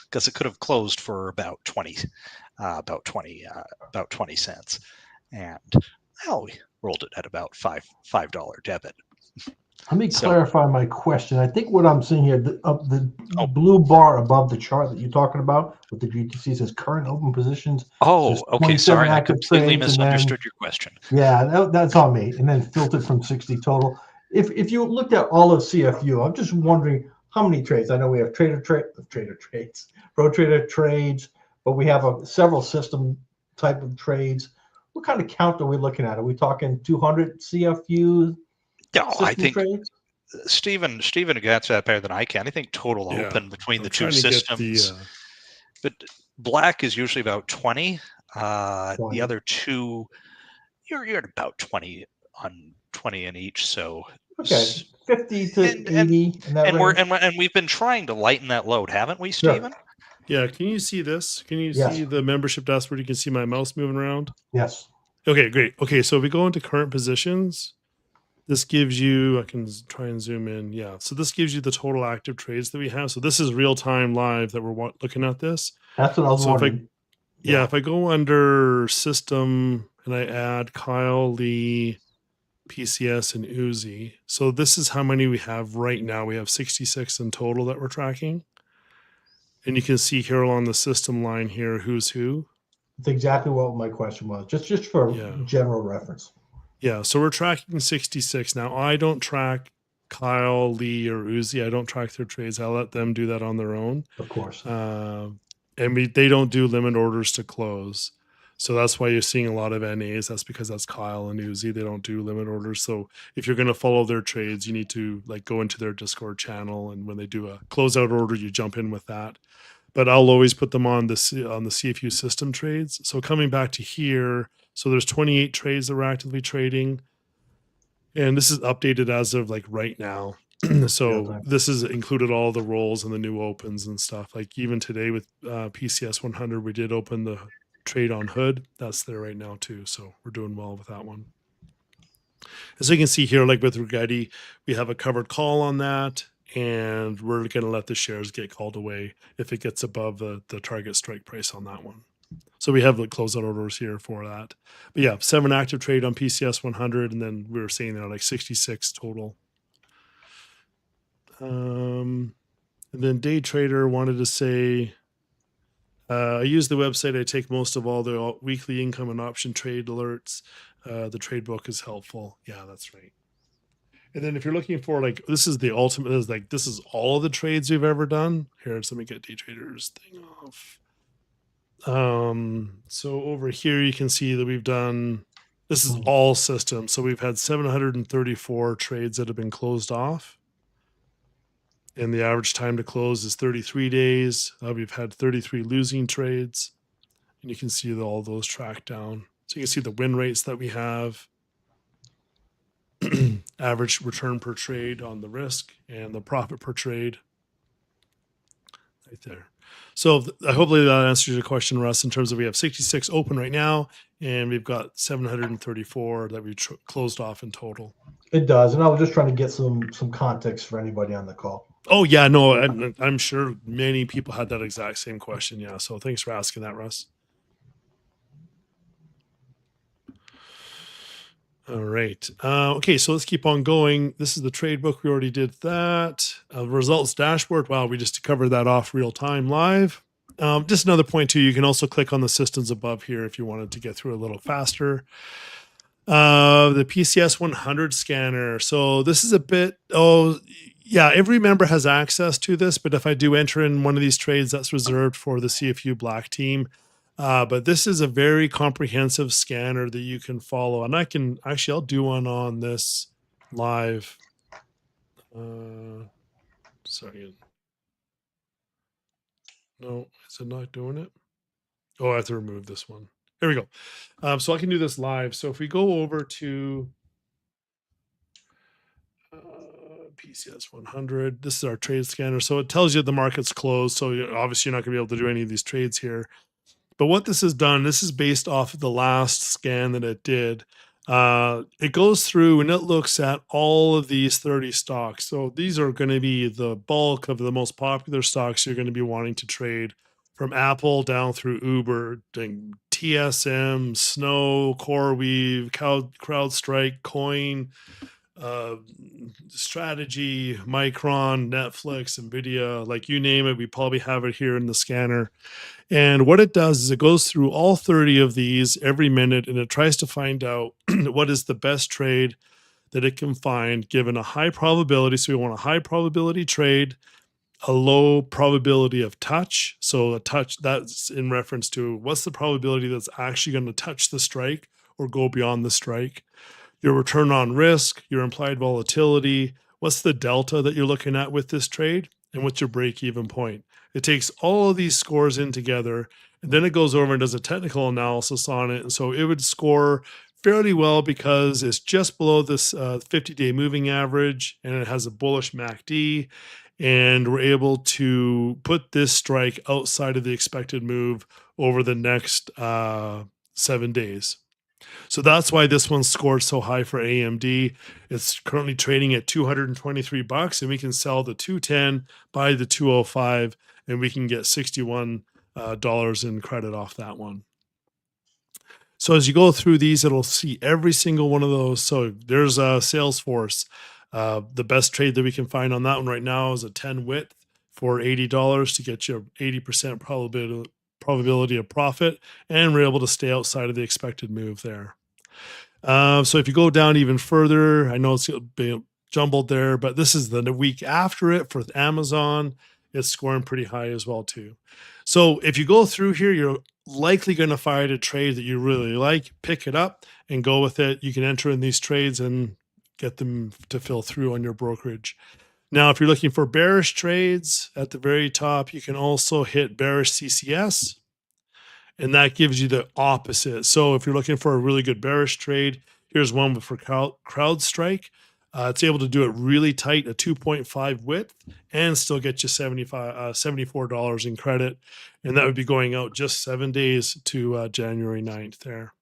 Speaker 2: because it could have closed for about 20 cents. And well, we rolled it at about $5 debit.
Speaker 3: Let me clarify my question. I think what I'm seeing here, the blue bar above the chart that you're talking about with the GTC says current open positions.
Speaker 2: Oh, okay. Sorry, I completely misunderstood
Speaker 3: then,
Speaker 2: your question.
Speaker 3: Yeah, that's on me. And then filtered from 60 total. If you looked at all of CFU, I'm just wondering how many trades. I know we have pro trader trades, but we have several system type of trades. What kind of count are we looking at? Are we talking 200 CFU?
Speaker 2: No, I think Stephen gets that better than I can. I think total open between the two systems. But black is usually about 20. The other two, you're at about 20 in each. So
Speaker 3: okay, 50 to 80.
Speaker 2: And we've been trying to lighten that load, haven't we, Stephen?
Speaker 1: Yeah. Can you see this? Can you see the membership dashboard? You can see my mouse moving around.
Speaker 3: Yes.
Speaker 1: Okay, great. Okay, so if we go into current positions, this gives you, I can try and zoom in. Yeah. So this gives you the total active trades that we have. So this is real time live that we're looking at this.
Speaker 3: That's what I was wondering.
Speaker 1: If I go under system and I add Kyle, Lee, PCS, and Uzi. So this is how many we have right now. We have 66 in total that we're tracking. And you can see here along the system line here, who's who.
Speaker 3: That's exactly what my question was. Just for general reference.
Speaker 1: Yeah, so we're tracking 66. Now, I don't track Kyle, Lee, or Uzi. I don't track their trades. I let them do that on their own.
Speaker 3: Of course.
Speaker 1: And they don't do limit orders to close. So that's why you're seeing a lot of NAs. That's because that's Kyle and Uzi. They don't do limit orders. So if you're going to follow their trades, you need to go into their Discord channel. And when they do a closeout order, you jump in with that. But I'll always put them on the CFU system trades. So coming back to here, so there's 28 trades that we're actively trading. And this is updated as of right now. So this has included all the rolls and the new opens and stuff. Like even today with PCS 100, we did open the trade on Hood. That's there right now too. So we're doing well with that one. As you can see here, like with Rigetti, we have a covered call on that. And we're going to let the shares get called away if it gets above the target strike price on that one. So we have the closeout orders here for that. But yeah, 7 active trade on PCS 100, and then we were saying there 66 total. And then day trader wanted to say, I use the website. I take most of all the weekly income and option trade alerts. The trade book is helpful. Yeah, that's right. And then if you're looking for this is the ultimate, is this is all of the trades we've ever done. Here, let me get day traders thing off. So over here you can see that we've done, this is all systems. So we've had 734 trades that have been closed off. And the average time to close is 33 days. We've had 33 losing trades. And you can see all those tracked down. So you can see the win rates that we have. Average return per trade on the risk and the profit per trade right there. So hopefully that answers your question, Russ, in terms of we have 66 open right now, and we've got 734 that we closed off in total.
Speaker 3: It does. And I was just trying to get some context for anybody on the call.
Speaker 1: Oh yeah, no, I'm sure many people had that exact same question. Yeah, so thanks for asking that, Russ. All right. Okay, so let's keep on going. This is the trade book. We already did that. Results dashboard. Wow, we just covered that off real time live. Just another point too. You can also click on the systems above here if you wanted to get through a little faster. The PCS 100 scanner. So this is a bit. Yeah, every member has access to this, but if I do enter in one of these trades, that's reserved for the CFU Black team. But this is a very comprehensive scanner that you can follow. And I can actually, I'll do one on this live. Sorry. No, is it not doing it? Oh, I have to remove this one. There we go. So I can do this live. So if we go over to PCS 100, this is our trade scanner. So it tells you the market's closed. So obviously you're not going to be able to do any of these trades here. But what this has done, this is based off of the last scan that it did. It goes through and it looks at all of these 30 stocks. So these are going to be the bulk of the most popular stocks you're going to be wanting to trade, from Apple down through Uber, TSM, Snow, CoreWeave, CrowdStrike, Coin, Strategy, Micron, Netflix, Nvidia, like you name it, we probably have it here in the scanner. And what it does is it goes through all 30 of these every minute, and it tries to find out what is the best trade that it can find given a high probability. So we want a high probability trade, a low probability of touch. So a touch, that's in reference to what's the probability that's actually going to touch the strike or go beyond the strike. Your return on risk, your implied volatility, what's the delta that you're looking at with this trade, and what's your break even point. It takes all of these scores in together, and then it goes over and does a technical analysis on it. And so it would score fairly well because it's just below this 50-day moving average, and it has a bullish MACD, and we're able to put this strike outside of the expected move over the next 7 days. So that's why this one scored so high for AMD. It's currently trading at $223, and we can sell the 210, buy the 205, and we can get $61 in credit off that one. So as you go through these, it'll see every single one of those. So there's Salesforce. The best trade that we can find on that one right now is a 10 width for $80 to get you 80% probability of profit, and we're able to stay outside of the expected move there. So if you go down even further, I know it's been jumbled there, but this is the week after it for Amazon. It's scoring pretty high as well too. So if you go through here, you're likely going to find a trade that you really like, pick it up and go with it. You can enter in these trades and get them to fill through on your brokerage. Now, if you're looking for bearish trades at the very top, you can also hit bearish CCS, and that gives you the opposite. So if you're looking for a really good bearish trade, here's one for CrowdStrike. It's able to do it really tight, a 2.5 width, and still get you $74 in credit. And that would be going out just 7 days to January 9th there.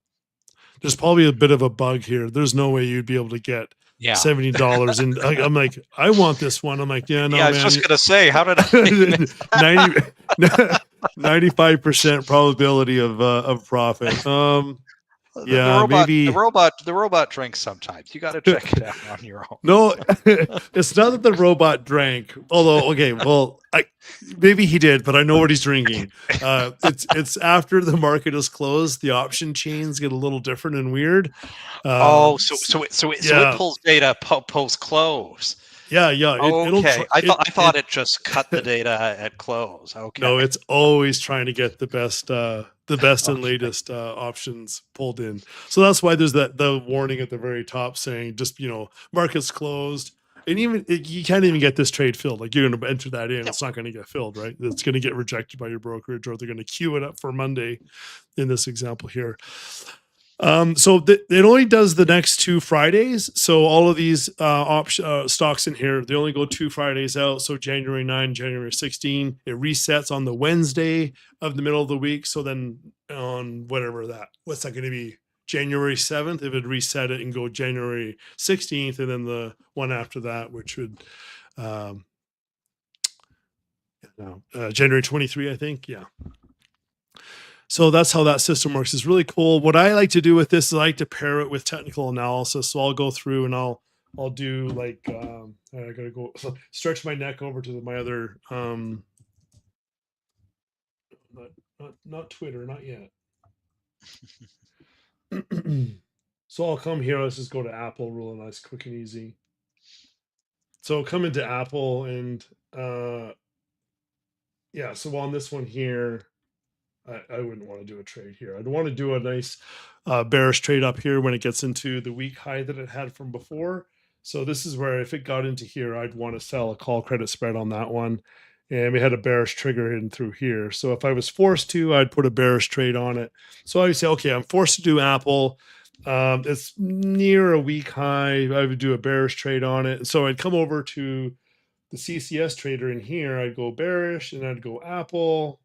Speaker 1: There's probably a bit of a bug here. There's no way you'd be able to get $70. And I'm like, I want this one. I'm like, yeah, no,
Speaker 2: I was just going to say, how did I
Speaker 1: 95% probability of profit. Yeah, maybe
Speaker 2: the robot drinks sometimes. You got to check it out on your own.
Speaker 1: No, it's not that the robot drank. Although, okay, well, maybe he did, but I know what he's drinking. It's after the market is closed, the option chains get a little different and weird.
Speaker 2: So it pulls data post close.
Speaker 1: Yeah.
Speaker 2: Okay. I thought it just cut the data at close. Okay.
Speaker 1: No, it's always trying to get the best and latest options pulled in. So that's why there's the warning at the very top saying just, market's closed. And even you can't even get this trade filled. Like, you're going to enter that in. It's not going to get filled, right? It's going to get rejected by your brokerage, or they're going to queue it up for Monday in this example here. So it only does the next 2 Fridays. So all of these stocks in here, they only go 2 Fridays out. So January 9, January 16, it resets on the Wednesday of the middle of the week. So then on what's that going to be? January 7th, it would reset it and go January 16th. And then the one after that, which would now? January 23, I think. Yeah. So that's how that system works. It's really cool. What I like to do with this is I like to pair it with technical analysis. So I'll go through and I'll do like I gotta go stretch my neck over to my other not Twitter, not yet. So I'll come here. Let's just go to Apple, real nice, quick and easy. So I'll come into Apple and yeah. So on this one here, I wouldn't want to do a trade here. I'd want to do a nice bearish trade up here when it gets into the weak high that it had from before. So this is where if it got into here, I'd want to sell a call credit spread on that one. And we had a bearish trigger in through here. So if I was forced to, I'd put a bearish trade on it. So I would say, okay, I'm forced to do Apple. It's near a weak high. I would do a bearish trade on it. So I'd come over to the CCS trader in here. I'd go bearish and I'd go Apple.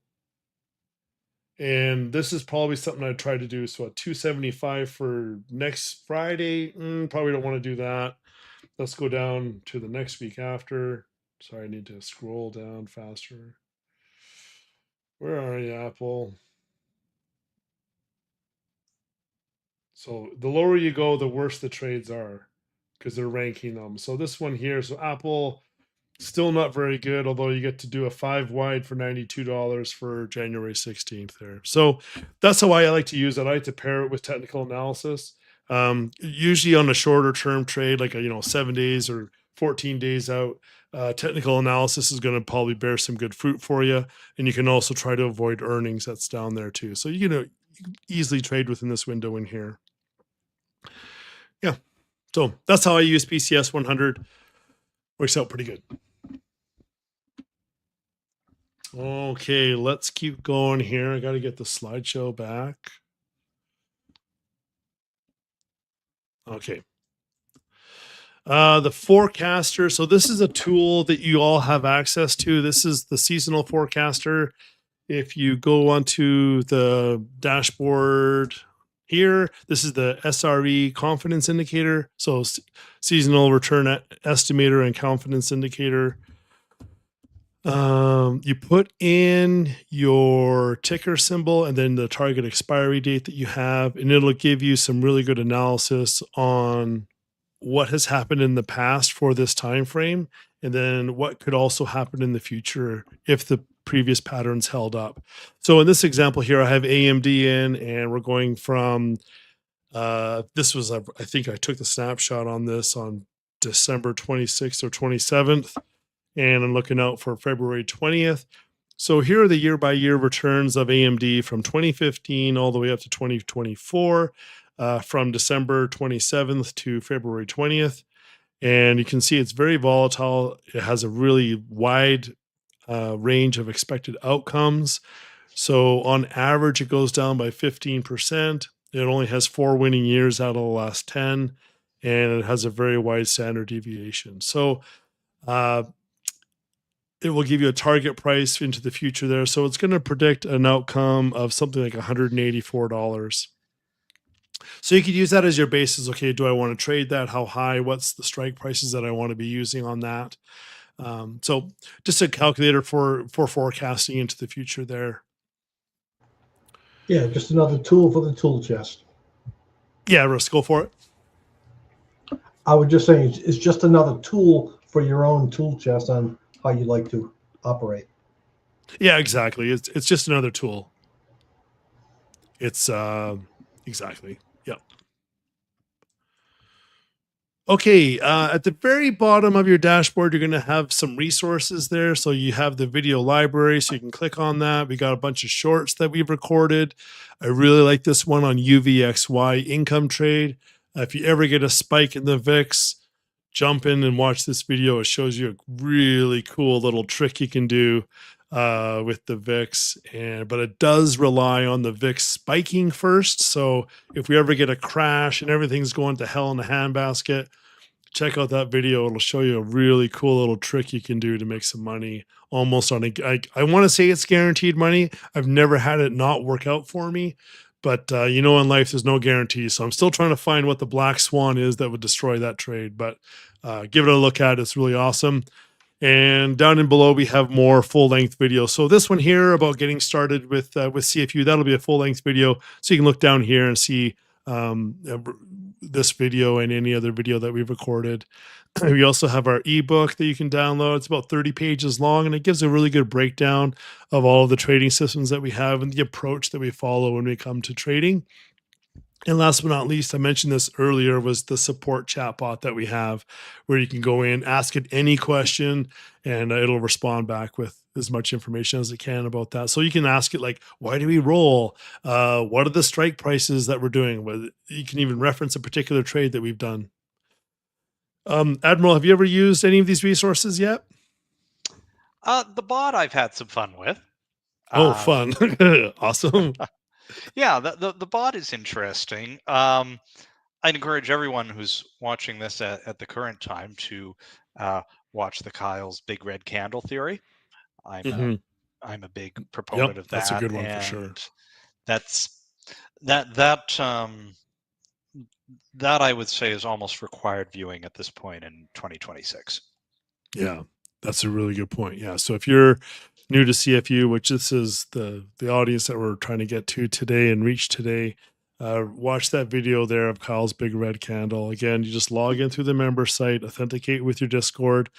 Speaker 1: And this is probably something I'd try to do. So at 275 for next Friday, probably don't want to do that. Let's go down to the next week after. Sorry, I need to scroll down faster. Where are you, Apple? So the lower you go, the worse the trades are because they're ranking them. So this one here, so Apple, still not very good, although you get to do a 5 wide for $92 for January 16th there. So that's how I like to use it. I like to pair it with technical analysis. Usually on a shorter term trade, like 7 days or 14 days out, technical analysis is going to probably bear some good fruit for you. And you can also try to avoid earnings that's down there too. So you can easily trade within this window in here. Yeah. So that's how I use PCS 100. Works out pretty good. Okay, let's keep going here. I got to get the slideshow back. Okay. The forecaster. So this is a tool that you all have access to. This is the seasonal forecaster. If you go onto the dashboard here, this is the SRE confidence indicator. So seasonal return estimator and confidence indicator. You put in your ticker symbol and then the target expiry date that you have, and it'll give you some really good analysis on what has happened in the past for this time frame, and then what could also happen in the future if the previous patterns held up. So in this example here, I have AMD in, and we're going from this was, I think I took the snapshot on this on December 26th or 27th. And I'm looking out for February 20th. So here are the year-by-year returns of AMD from 2015 all the way up to 2024, from December 27th to February 20th. And you can see it's very volatile. It has a really wide range of expected outcomes. So on average, it goes down by 15%. It only has 4 winning years out of the last 10, and it has a very wide standard deviation. So it will give you a target price into the future there. So it's going to predict an outcome of something like $184. So you could use that as your basis. Okay, do I want to trade that? How high? What's the strike prices that I want to be using on that? So just a calculator for forecasting into the future there.
Speaker 3: Yeah, just another tool for the tool chest.
Speaker 1: Yeah, Russ, go for it.
Speaker 3: I would just say it's just another tool for your own tool chest on how you like to operate.
Speaker 1: Yeah, exactly. It's just another tool. It's exactly. Yep. Okay, at the very bottom of your dashboard, you're going to have some resources there. So you have the video library, so you can click on that. We got a bunch of shorts that we've recorded. I really like this one on UVXY income trade. If you ever get a spike in the VIX, jump in and watch this video. It shows you a really cool little trick you can do with the VIX, but it does rely on the VIX spiking first. So if we ever get a crash and everything's going to hell in a handbasket, check out that video. It'll show you a really cool little trick you can do to make some money almost on I want to say it's guaranteed money. I've never had it not work out for me. But in life, there's no guarantee. So I'm still trying to find what the black swan is that would destroy that trade. But give it a look at it. It's really awesome. And down in below, we have more full-length videos. So this one here about getting started with CFU, that'll be a full-length video. So you can look down here and see this video and any other video that we've recorded. We also have our ebook that you can download. It's about 30 pages long, and it gives a really good breakdown of all of the trading systems that we have and the approach that we follow when we come to trading. And last but not least, I mentioned this earlier, was the support chatbot that we have, where you can go in, ask it any question, and it'll respond back with as much information as it can about that. So you can ask it like, why do we roll? What are the strike prices that we're doing? You can even reference a particular trade that we've done. Admiral, have you ever used any of these resources yet?
Speaker 2: The bot I've had some fun with.
Speaker 1: Oh, fun. Awesome.
Speaker 2: Yeah, the bot is interesting. I encourage everyone who's watching this at the current time to watch the Kyle's Big Red Candle Theory. I'm a big proponent of that.
Speaker 1: That's a good one for sure.
Speaker 2: That I would say is almost required viewing at this point in 2026.
Speaker 1: Yeah, that's a really good point. Yeah, so if you're new to CFU, which this is the audience that we're trying to get to today and reach today, watch that video there of Kyle's Big Red Candle. Again, you just log in through the member site, authenticate with your Discord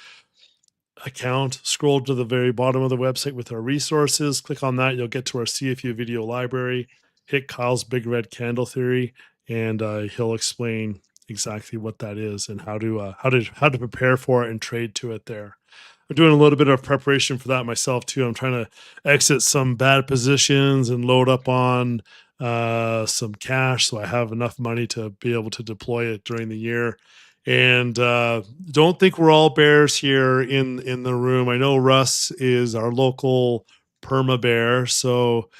Speaker 1: account, scroll to the very bottom of the website with our resources, click on that, you'll get to our CFU video library, hit Kyle's Big Red Candle Theory, and he'll explain exactly what that is and how to prepare for it and trade to it there. I'm doing a little bit of preparation for that myself too. I'm trying to exit some bad positions and load up on some cash so I have enough money to be able to deploy it during the year. And don't think we're all bears here in the room. I know Russ is our local perma bear, so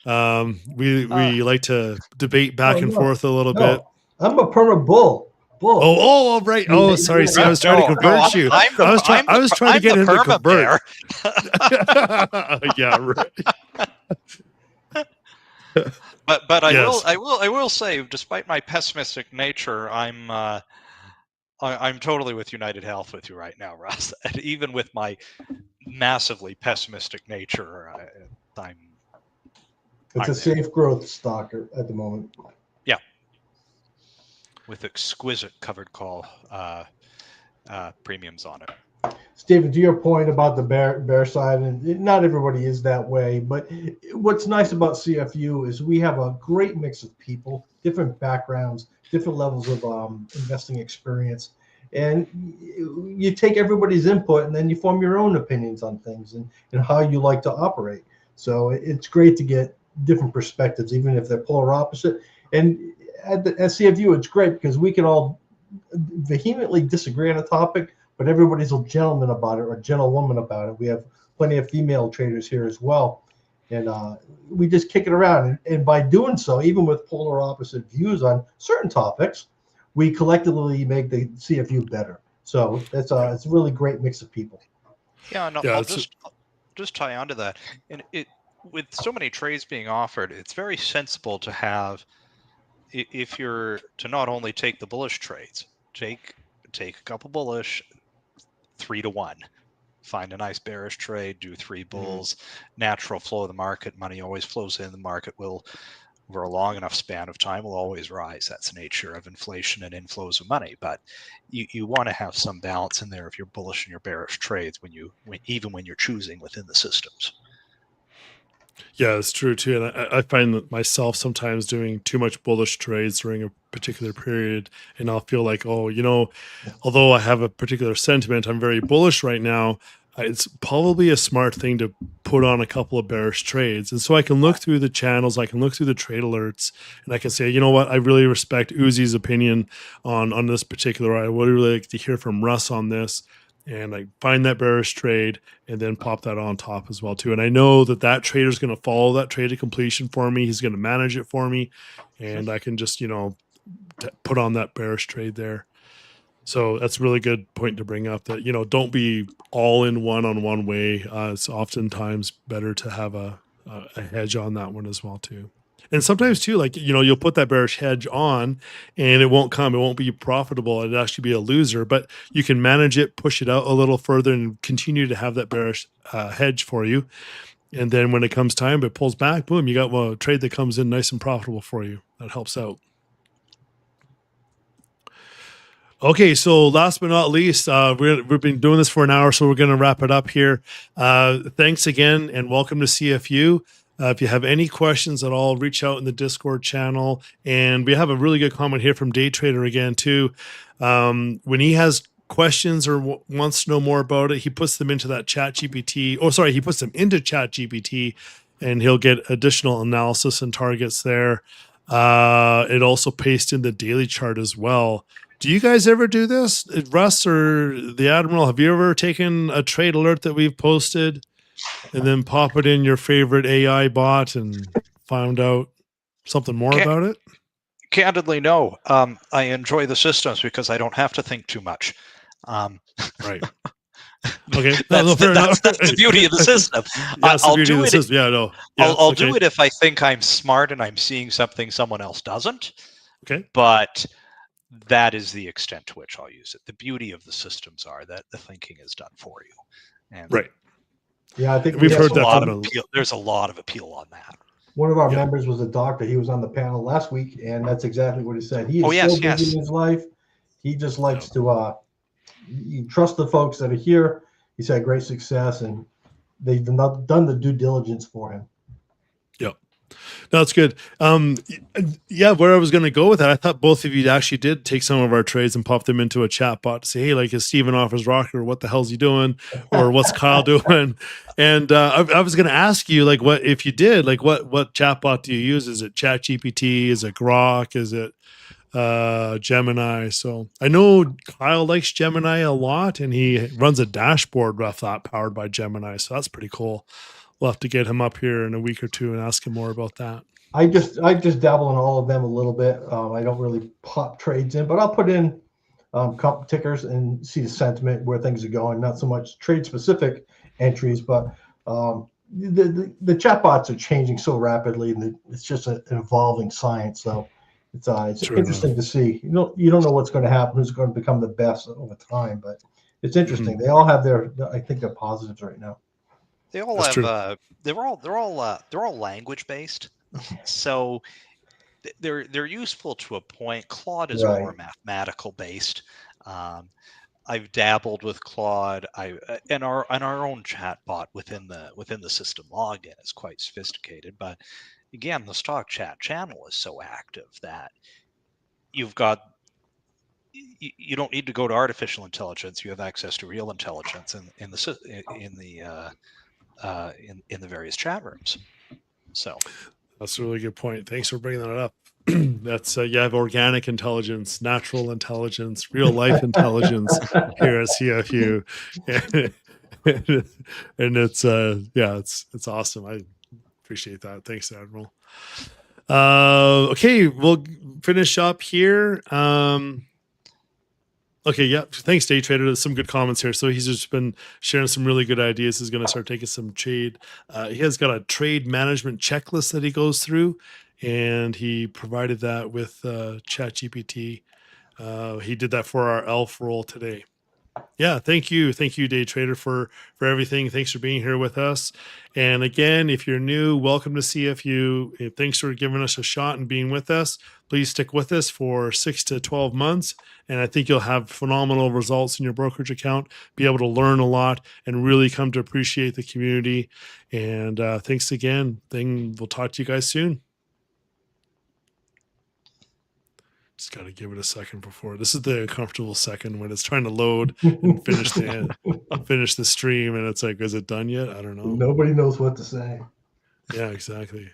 Speaker 1: we like to debate back and forth a little bit.
Speaker 3: I'm a perma bull.
Speaker 1: Oh, right. Oh, sorry. See, I was trying to convert you. I was trying to get him to convert. Yeah, right.
Speaker 2: But I will say, despite my pessimistic nature, I'm totally with United Health with you right now, Russ. And even with my massively pessimistic nature,
Speaker 3: it's a safe growth stock at the moment.
Speaker 2: Yeah, with exquisite covered call premiums on it.
Speaker 3: Stephen, to your point about the bear side, and not everybody is that way, but what's nice about CFU is we have a great mix of people, different backgrounds, different levels of investing experience, and you take everybody's input and then you form your own opinions on things and how you like to operate. So it's great to get different perspectives, even if they're polar opposite. And at CFU, it's great because we can all vehemently disagree on a topic, but everybody's a gentleman about it or a gentlewoman about it. We have plenty of female traders here as well. And we just kick it around. And by doing so, even with polar opposite views on certain topics, we collectively make the CFU better. So it's a really great mix of people.
Speaker 2: Yeah, and I'll just tie onto that. And with so many trades being offered, it's very sensible to have, if you're to not only take the bullish trades, take a couple bullish, 3-to-1. Find a nice bearish trade, do 3 bulls, natural flow of the market. Money always flows in. The market will, over a long enough span of time, will always rise. That's the nature of inflation and inflows of money. But you want to have some balance in there if you're bullish in your bearish trades, even when you're choosing within the systems.
Speaker 1: Yeah, it's true too. And I find that myself sometimes doing too much bullish trades during a particular period. And I'll feel like, although I have a particular sentiment, I'm very bullish right now. It's probably a smart thing to put on a couple of bearish trades. And so I can look through the channels, I can look through the trade alerts, and I can say, you know what, I really respect Uzi's opinion on this particular. I would really like to hear from Russ on this. And I find that bearish trade and then pop that on top as well too. And I know that trader is going to follow that trade to completion for me. He's going to manage it for me. And I can just, put on that bearish trade there. So that's a really good point to bring up, that, don't be all in one way. It's oftentimes better to have a hedge on that one as well too. And sometimes too, like, you'll put that bearish hedge on and it won't come. It won't be profitable. It'll actually be a loser, but you can manage it, push it out a little further and continue to have that bearish hedge for you. And then when it comes time, it pulls back, boom, you got a trade that comes in nice and profitable for you. That helps out. Okay, so last but not least, we've been doing this for an hour, so we're going to wrap it up here. Thanks again, and welcome to CFU. If you have any questions at all, reach out in the Discord channel. And we have a really good comment here from Day Trader again, too. When he has questions or wants to know more about it, he puts them into that Chat GPT. He puts them into Chat GPT, and he'll get additional analysis and targets there. It also pastes in the daily chart as well. Do you guys ever do this? Russ or the Admiral, have you ever taken a trade alert that we've posted and then pop it in your favorite AI bot and found out something more about it?
Speaker 2: Candidly, no. I enjoy the systems because I don't have to think too much.
Speaker 1: Right. Okay.
Speaker 2: That's the beauty of the system.
Speaker 1: I'll do it.
Speaker 2: I'll do it if I think I'm smart and I'm seeing something someone else doesn't.
Speaker 1: Okay.
Speaker 2: But that is the extent to which I'll use it. The beauty of the systems are that the thinking is done for you. And
Speaker 1: right.
Speaker 3: Yeah, I think
Speaker 1: we've heard that.
Speaker 2: There's a lot of appeal on that.
Speaker 3: One of our members was a doctor. He was on the panel last week, and that's exactly what he said. He is so busy in his life. He just likes to you trust the folks that are here. He's had great success, and they've done the due diligence for him.
Speaker 1: Yep. No, that's good. Where I was going to go with that, I thought both of you actually did take some of our trades and pop them into a chat bot to say, hey, like, is Steven off his rocker? What the hell's he doing? Or what's Kyle doing? And I was going to ask you, like, what if you did, like, what chat bot do you use? Is it Chat GPT? Is it Grok? Is it Gemini? So I know Kyle likes Gemini a lot, and he runs a dashboard with that powered by Gemini. So that's pretty cool. We'll have to get him up here in a week or two and ask him more about that.
Speaker 3: I just dabble in all of them a little bit. I don't really pop trades in, but I'll put in couple tickers and see the sentiment where things are going. Not so much trade specific entries, but the chatbots are changing so rapidly, and it's just an evolving science. So it's interesting to see. You don't know what's going to happen, who's going to become the best over time, but it's interesting. They all have their positives right now.
Speaker 2: They all have they're all language based, so they're useful to a point. Claude is more mathematical based. I've dabbled with Claude. And our own chat bot within the system login is quite sophisticated. But again, the stock chat channel is so active that you don't need to go to artificial intelligence. You have access to real intelligence in the various chat rooms. So
Speaker 1: that's a really good point. Thanks for bringing that up. That's you have organic intelligence, natural intelligence, real life intelligence here at CFU, and it's it's awesome. I appreciate that. Thanks, Admiral. Okay, we'll finish up here. Okay, yeah. Thanks, Day Trader. There's some good comments here. So he's just been sharing some really good ideas. He's going to start taking some trade. He has got a trade management checklist that he goes through, and he provided that with ChatGPT. He did that for our ELF role today. Yeah, thank you, Day Trader, for everything. Thanks for being here with us. And again, if you're new, welcome to CFU. Thanks for giving us a shot and being with us. Please stick with us for 6 to 12 months, and I think you'll have phenomenal results in your brokerage account, be able to learn a lot, and really come to appreciate the community. And thanks again. We'll talk to you guys soon. Just got to give it a second before. This is the uncomfortable second when it's trying to load and finish the stream, and it's like, is it done yet? I don't know.
Speaker 3: Nobody knows what to say.
Speaker 1: Yeah, exactly.